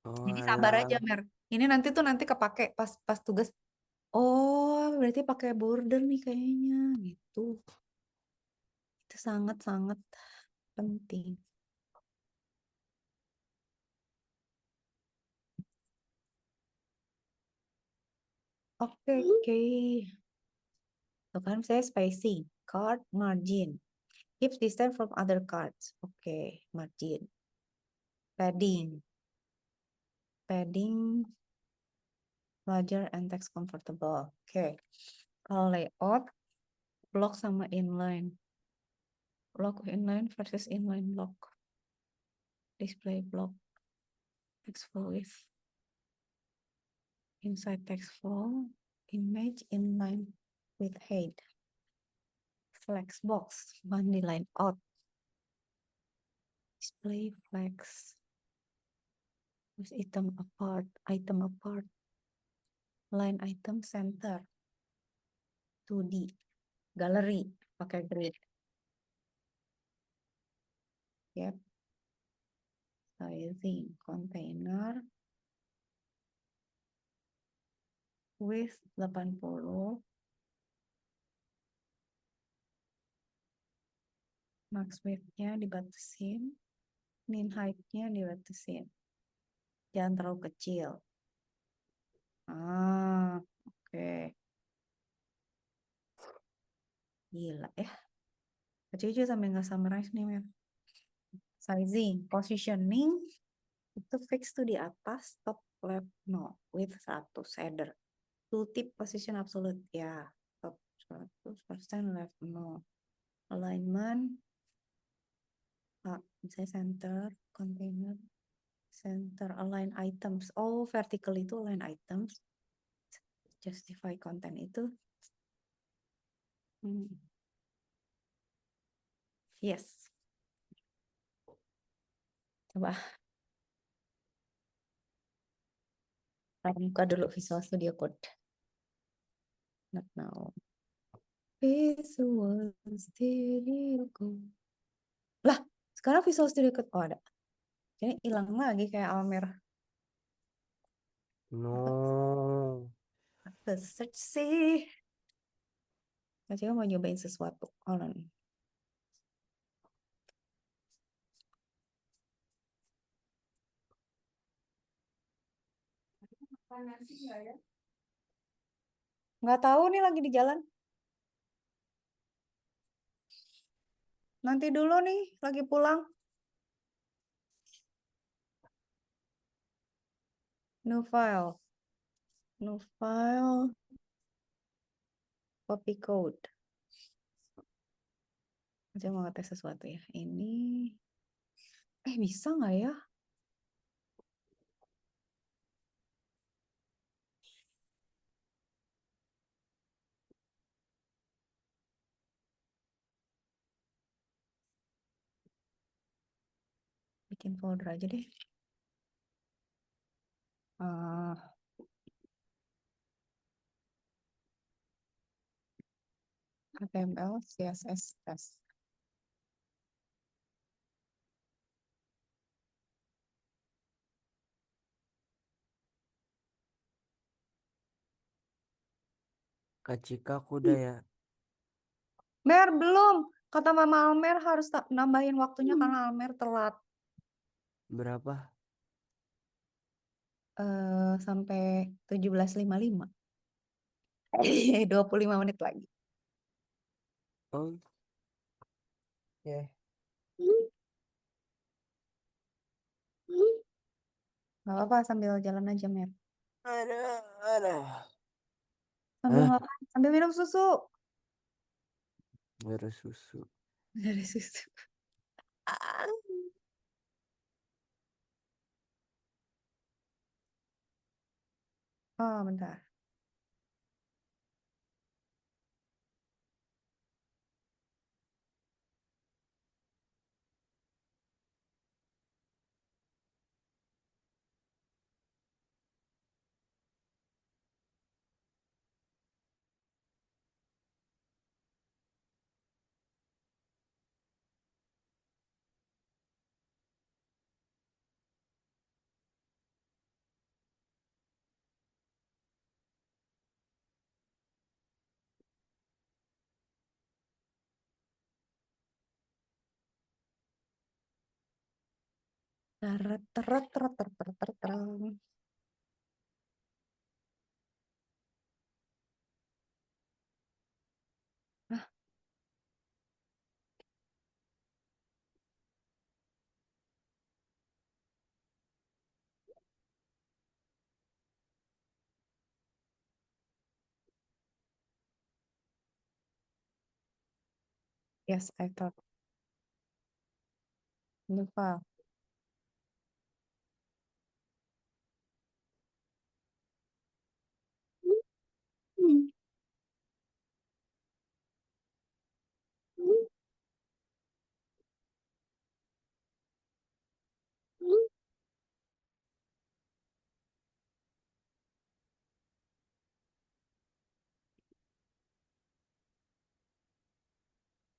Oh, Jadi sabar alah. aja, Mer. Ini nanti kepake pas tugas. Oh, berarti pakai border nih kayaknya gitu. Itu sangat-sangat penting. Oke, oke. Tuh kan saya spacing, card margin. Keeps distance from other cards. Oke, margin. Padding. Padding larger and text comfortable. Oke. Kalau layout, block sama inline. Block inline versus inline block. Display block. Text flow with inside text flow. Image inline with head. Flex box, one line out. Display flex. With item apart. Line item center. 2D. Gallery, pakai grid. Yep. Sizing container. Width 80. Max width-nya dibatasin. Min height-nya dibatasin. Jangan terlalu kecil. Oke. Gila ya. Kecil juga sampai nggak summarize nih, Mer. Sizing, positioning, itu fix tuh di atas, top left, no. Width 100, header. Tooltip position absolute, ya. Top 100%, left, no. Alignment, misalnya center, container, center, align items. Oh, vertical itu align items. Justify content itu. Yes. Coba. Kita buka dulu Visual Studio Code. Not now. Visual Studio Code. Lah, sekarang Visual Studio Code. Oh, ada. Jadi hilang lagi kayak Almer. No. Apa search sih? Coba mau nyobain sesuatu. Hold on. Nggak tahu nih lagi di jalan. Nanti dulu nih, lagi pulang. New file. New file. Copy code. Coba mau tes sesuatu ya. Ini. Bisa nggak ya? bikin folder aja deh. HTML, CSS, test. Kak Cika aku udah ya. Mer, belum. Kata Mama Almer harus nambahin waktunya karena Almer telat. Berapa? Sampai 17.55. 25 menit lagi. Oh. Ya. Gak apa-apa, sambil jalan aja, Mer. Aduh. Sambil Hah? ngapain? Sambil minum susu. Baru susu. Dari susu. Ah. Oh, bentar. Teret, teret, teret, teret, teret, teret, teret. Ah, yes, I thought. Lupa.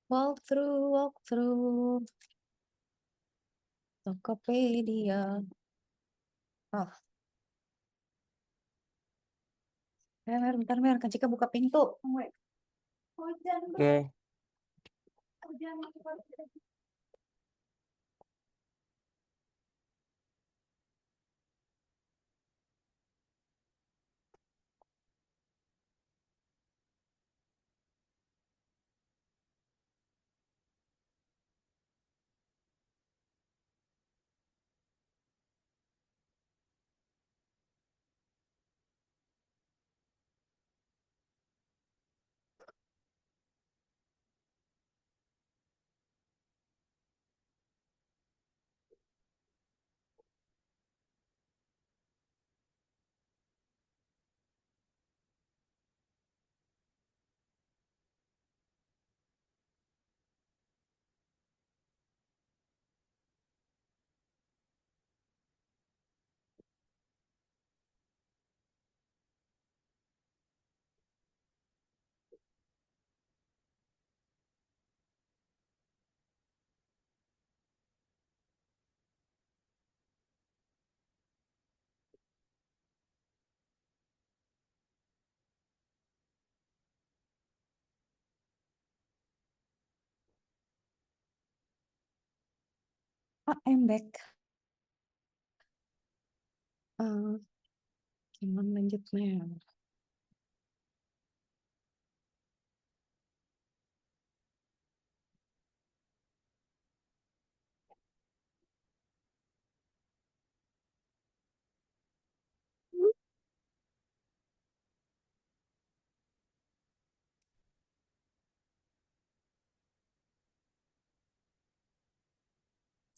Walk through Tokopedia. Oh, Mer, bentar, Mer. Kak Cika buka pintu. Tunggu ya. Hujan, bro. Oke. Hujan. I'm back. Gimana lanjutnya?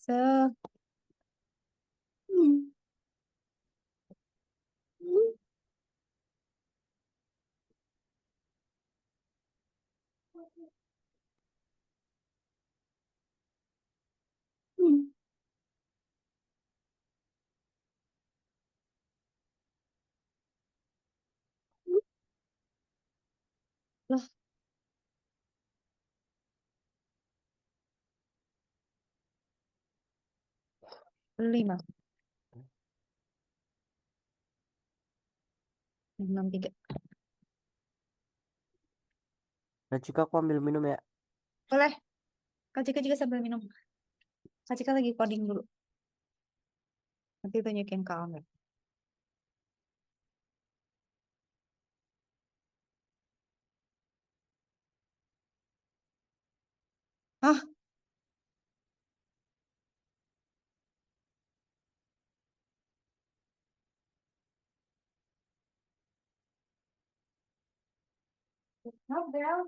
So, Lah, 5, 63. Nah, Cika, aku ambil minum ya. Boleh. Kak Cika juga sambil minum. Kak Cika lagi coding dulu. Nanti tunjukin ke Almer. Hah? Not Bel.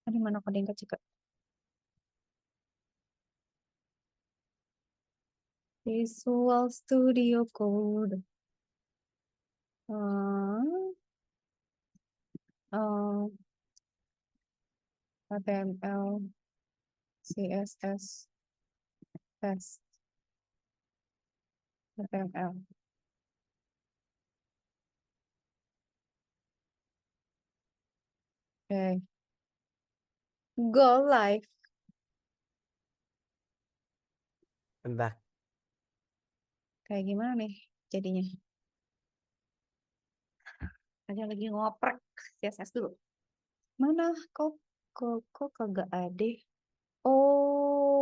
Nah, di mana coding Kak Cika? Visual Studio Code. Uh, uh, HTML, CSS, test, HTML. Oke. Go live. I'm back. Kayak gimana nih jadinya? Aja lagi ngoprek CSS dulu. Mana kok kagak ada? Oh.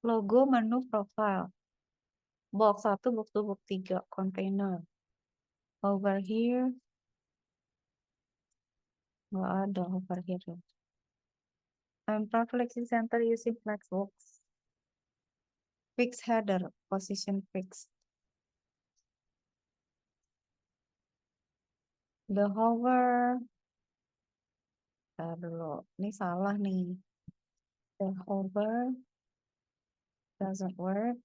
Logo menu profile. Box 1, box 2, box 3. Container. Over here. Nggak ada over here. I'm Flexing Center using Flexbox. Fix header. Position fixed. The hover. Dulu. Ini salah nih. The hover doesn't work.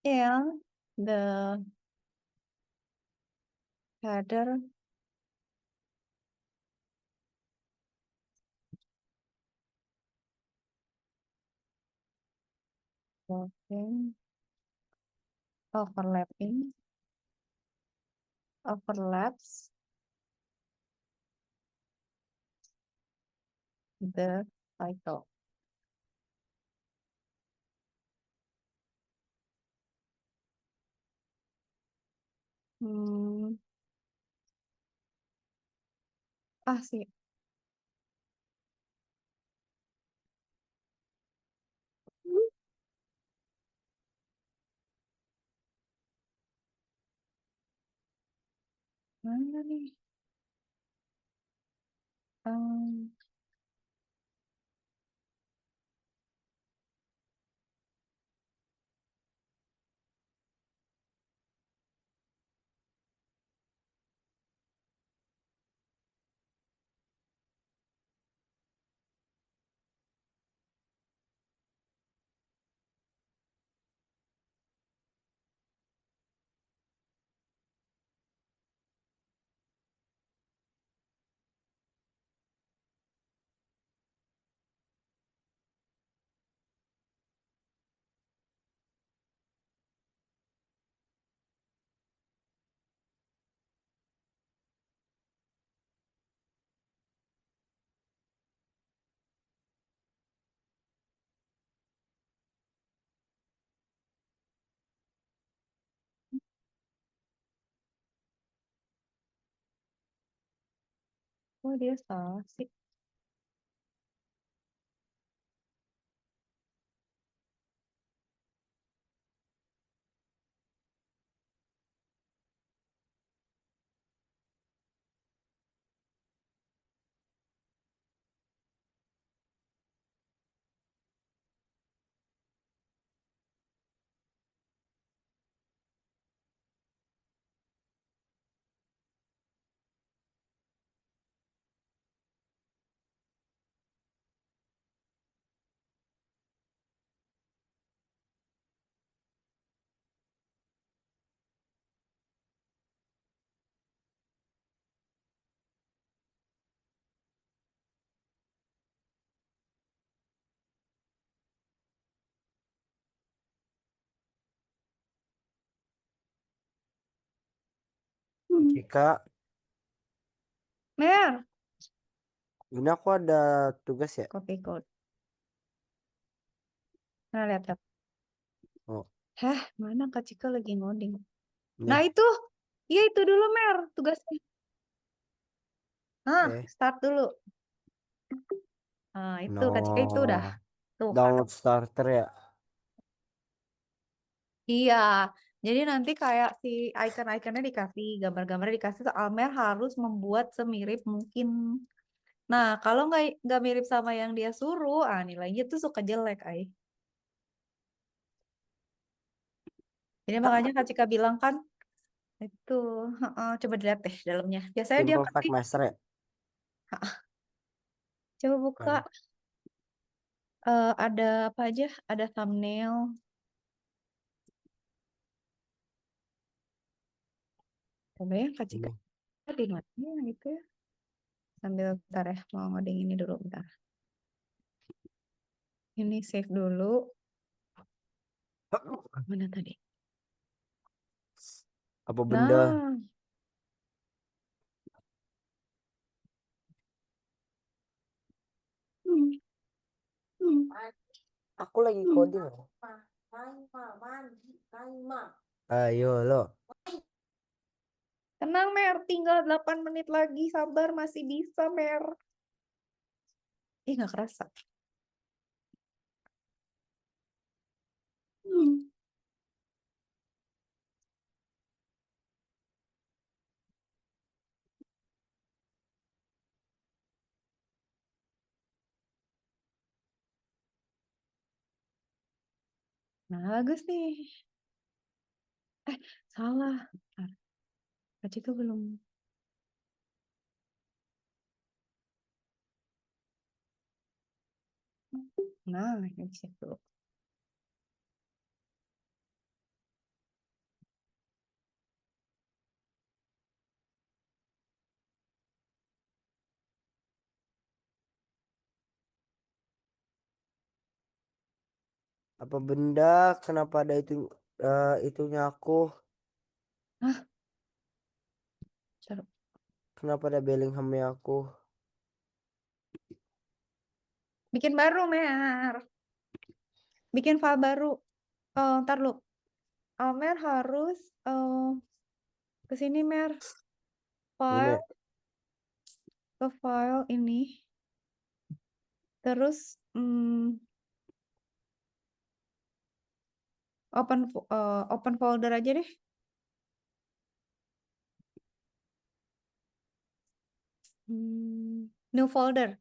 And the header working. Overlapping. Overlaps the title. Sih. Mana nih? Um, Oh, dia salah sih. Cika, Mer, ini aku ada tugas ya. copy code. Nah, lihat. Oh, Hah, mana Kak Cika lagi ngoding? ini. Nah, itu. Iya, itu dulu, Mer, tugasnya. Oke. Start dulu. Nah, itu Kak Cika itu udah. No. Tuh. Download starter ya. Iya, jadi nanti kayak si icon-iconnya dikasih, gambar-gambarnya dikasih, tuh Almer harus membuat semirip mungkin. Nah, kalau nggak mirip sama yang dia suruh, nilainya tuh suka jelek, ay. Jadi makanya Kak Cika bilang kan, itu, coba dilihat deh dalamnya. Biasanya dia Simple Fact kasih, Master ya. coba buka, Kan. ada apa aja, ada thumbnail. Coba ya Kak Cika, Ini. di mana gitu ya. Sambil bentar ya, mau ngoding ini dulu bentar. Ini save dulu. Mana tadi? Apa benda? Nah, Aku lagi coding loh. Ayo lo. tenang Mer, tinggal 8 menit lagi, sabar masih bisa Mer. Ih, nggak kerasa. Nah, bagus nih. Salah. Bentar. Kak Cika belum. Nah, ini cek dulu. Apa benda? Kenapa ada itunya aku? Bentar. Kenapa ada Bellinghamnya aku? Bikin baru Mer. Bikin file baru. Ntar lu. Mer harus ke sini Mer. Ini File. Ke file ini. Terus open folder aja deh. New folder.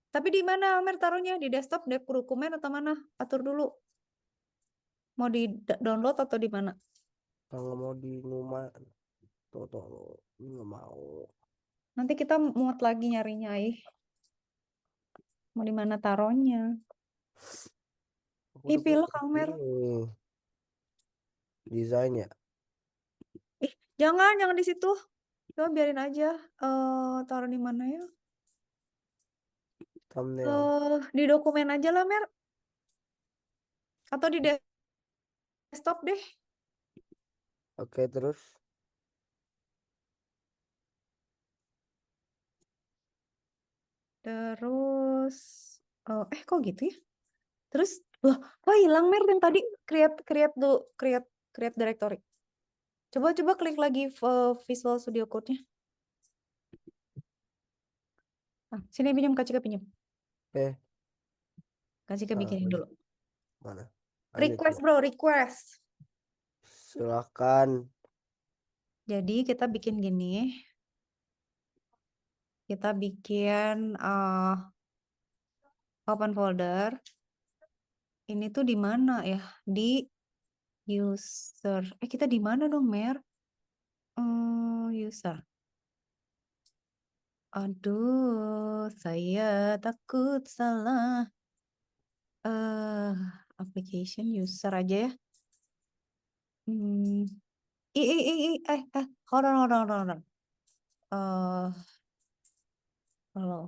Tapi di mana Amer taruhnya? Di desktop, dokumen atau mana? Atur dulu. Mau di download atau di mana? kalau mau di rumah tuh nggak mau. Nanti kita muat lagi nyarinya, mau di mana taruhnya? Aku udah Pilih buka Amer. ini desain ya. Jangan di situ. Coba biarin aja. Taruh di mana ya? Thumbnail. Di dokumen aja lah, Mer. Atau di desktop deh. Oke, terus Terus, kok gitu ya? Terus, loh, hilang Mer yang tadi create directory. Coba klik lagi Visual Studio Code-nya. Sini pinjam, Kak Cika pinjam. Eh, Kak Cika bikinin dulu. mana? Request bro, request. Silakan. Jadi kita bikin gini. Kita bikin open folder. Ini tuh di mana ya? Di user. Kita di mana dong, Mer? User. Aduh, saya takut salah. Application user aja ya. Hold on. Halo.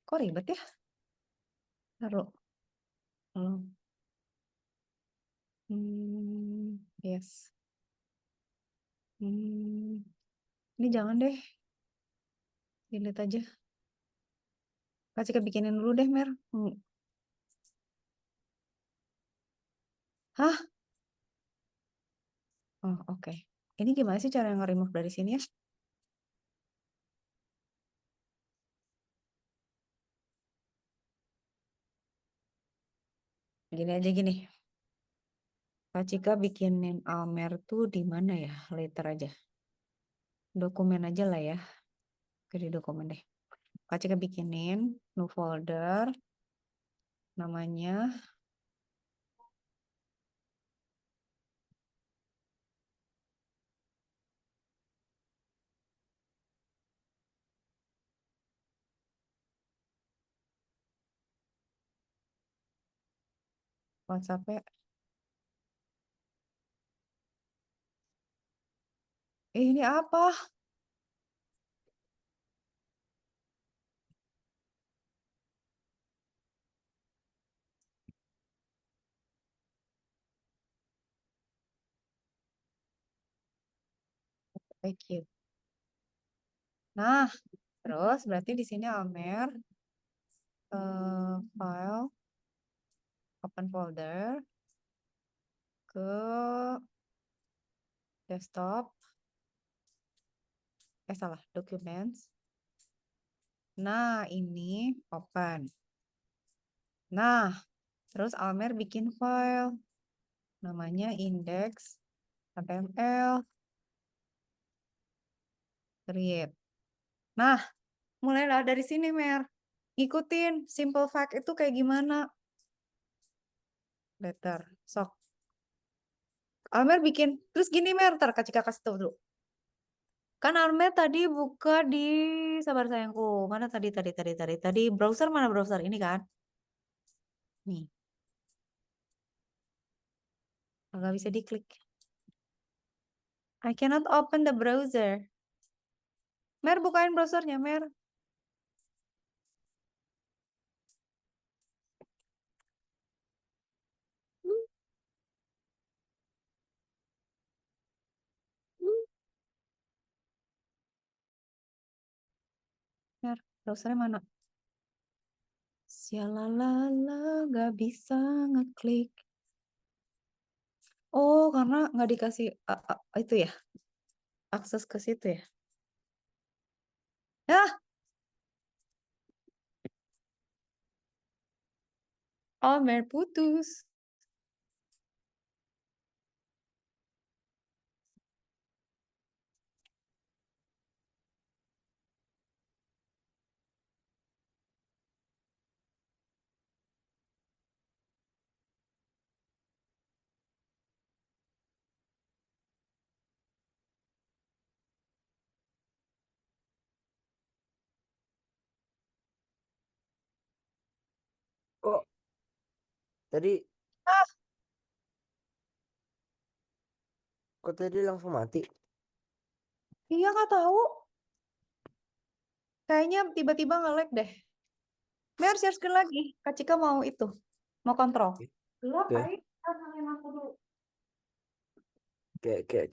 Kok ribet ya? Taruh. Halo. Yes. Ini jangan deh. Delete aja. Kasih bikinin dulu deh, Mer. Hah? Oh, oke. Ini gimana sih cara nge-remove dari sini ya? Gini aja gini. Kak Cika bikinin Almer tuh di mana ya? Later aja. Dokumen aja lah ya. Oke, di dokumen deh. Kak Cika bikinin new folder. Namanya WhatsApp-nya. Ini apa? Thank you. Nah, terus berarti di sini Almer file open folder ke desktop. Salah, documents. Nah, ini open. Nah, terus Almer bikin file namanya index.html. Create. Nah, mulailah dari sini, Mer. Ikutin simple fact itu kayak gimana. Letter. Sok. Almer bikin. Terus gini, Mer. Ntar Kak Cika kasih tahu dulu. Kan Almer tadi buka di sabar sayangku. Mana tadi browser, mana browser ini kan? Nih. Nggak bisa diklik. I cannot open the browser. Mer, bukain browsernya, Mer. Mer, browsernya mana? Sialalala, nggak bisa ngeklik. Oh, karena nggak dikasih itu ya, akses ke situ ya. Almer putus. Kok tadi kok tadi langsung mati? Iya, nggak tahu. Kayaknya tiba-tiba nge-lag deh. Mer, share screen lagi. Kak Cika mau itu. Mau kontrol. Gelap, Oke. ayo. Nyalain aku dulu. Oke.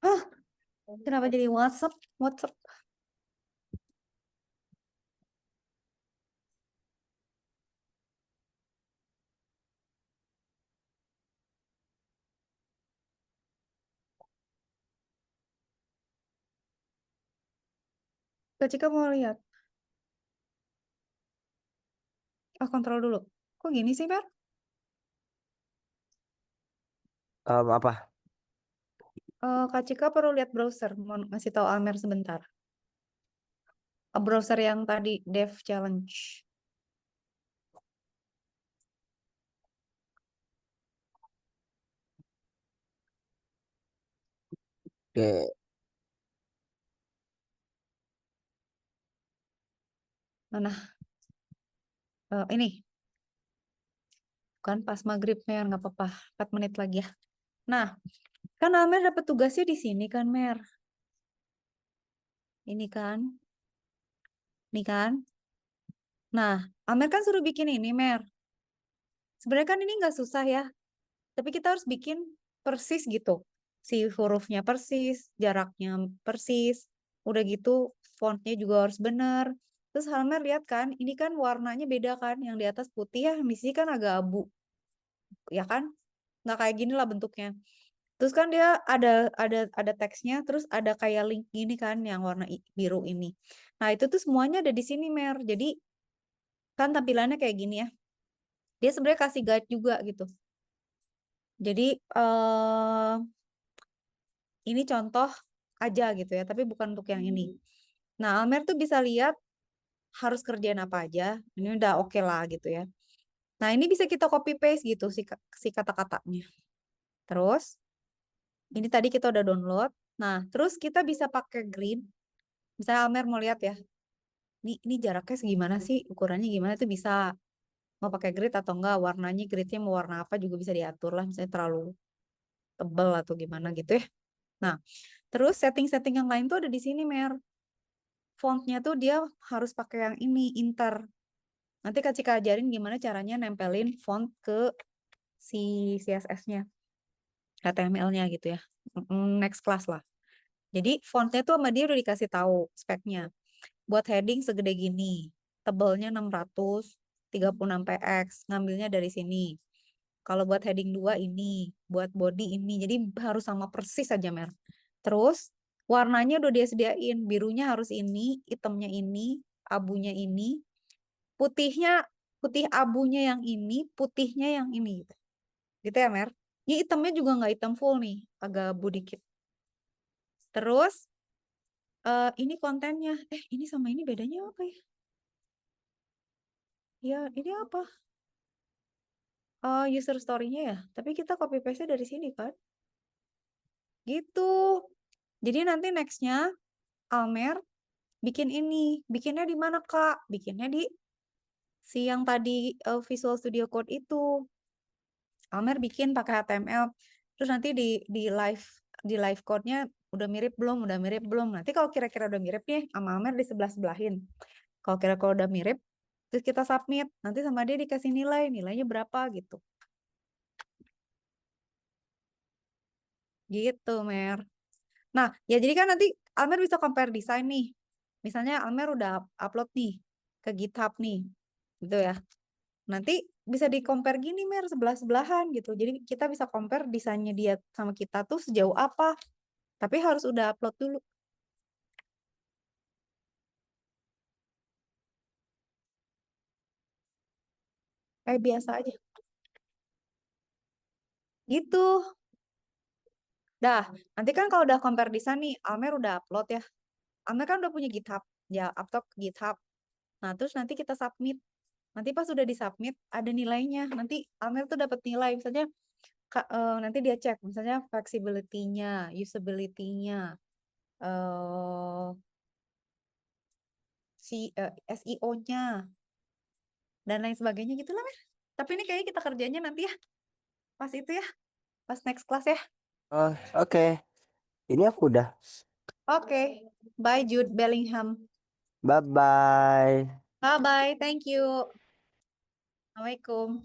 Hah? Kenapa jadi WhatsApp? WhatsApp. Kak Cika mau lihat. Kontrol dulu. Kok gini sih, Mer? Apa? Kak Cika perlu lihat browser. Mau ngasih tahu Amer sebentar. Browser yang tadi Dev Challenge. Oke. Mana? Ini. Kan pas maghrib, Mer. Nggak apa-apa. 4 menit lagi ya. Nah, kan Amer dapat tugasnya di sini kan, Mer. Ini kan. Ini kan. Nah, Amer kan suruh bikin ini, Mer. Sebenarnya kan ini nggak susah ya. Tapi kita harus bikin persis gitu. Si hurufnya persis, jaraknya persis. Udah gitu fontnya juga harus bener. Terus Halmer lihat kan, ini kan warnanya beda kan. Yang di atas putih ya, yang di sini kan agak abu. Ya kan? Nggak kayak gini lah bentuknya. Terus kan dia ada teksnya, terus ada kayak link gini kan yang warna biru ini. Nah, itu tuh semuanya ada di sini, Mer. Jadi kan tampilannya kayak gini ya. Dia sebenarnya kasih guide juga gitu. Jadi ini contoh aja gitu ya, tapi bukan untuk yang ini. Nah, Almer tuh bisa lihat harus kerjain apa aja. Ini udah oke lah gitu ya. Nah, ini bisa kita copy paste gitu si kata-katanya. Terus ini tadi kita udah download. Nah, terus kita bisa pakai grid. Misalnya Almer mau lihat ya. Ini jaraknya segimana sih? Ukurannya gimana tuh bisa mau pakai grid atau enggak? Warnanya gridnya mau warna apa juga bisa diatur lah. Misalnya terlalu tebel atau gimana gitu ya. Nah, terus setting-setting yang lain tuh ada di sini, Mer. Fontnya tuh dia harus pakai yang ini, Inter. Nanti Kak Cika ajarin gimana caranya nempelin font ke si CSS-nya, HTML-nya gitu ya. Next class lah. Jadi fontnya tuh sama dia udah dikasih tahu speknya. Buat heading segede gini, tebelnya 636 px, ngambilnya dari sini. Kalau buat heading 2 ini, buat body ini. Jadi harus sama persis aja, Mer. Terus warnanya udah dia sediain, birunya harus ini, hitamnya ini, abunya ini, putihnya putih abunya yang ini, putihnya yang ini gitu. Gitu ya, Mer. Ini hitamnya juga nggak hitam full nih, agak abu dikit. Terus ini kontennya. Ini sama ini bedanya apa ya? Ya, ini apa? User story-nya ya. Tapi kita copy paste dari sini kan. Gitu. Jadi nanti nextnya Almer bikin ini. Bikinnya di mana, Kak? Bikinnya di si yang tadi Visual Studio Code itu. Almer bikin pakai HTML. Terus nanti di live code-nya udah mirip belum? Udah mirip belum? Nanti kalau kira-kira udah mirip nih sama Almer di sebelah-sebelahin. Kalau kira-kira udah mirip, terus kita submit. Nanti sama dia dikasih nilai. Nilainya berapa gitu. Gitu, Mer. Nah, ya jadi kan nanti Almer bisa compare desain nih. Misalnya Almer udah upload nih ke GitHub nih. Gitu ya. Nanti bisa di compare gini, Mer, sebelah-sebelahan gitu. Jadi kita bisa compare desainnya dia sama kita tuh sejauh apa. Tapi harus udah upload dulu. Kayak biasa aja. Gitu. Dah, nanti kan kalau udah compare desain nih, Almer udah upload ya. Almer kan udah punya GitHub. Ya, upload ke GitHub. Nah, terus nanti kita submit. Nanti pas udah disubmit, ada nilainya. Nanti Almer tuh dapat nilai. Misalnya nanti dia cek misalnya flexibility-nya, usability-nya, SEO-nya dan lain sebagainya gitu lah, Mer. Tapi ini kayaknya kita kerjanya nanti ya, pas itu ya, pas next class ya. Oh, oke. Ini aku udah. Oke, bye Jude Bellingham. Bye bye. Bye bye, thank you. Assalamualaikum.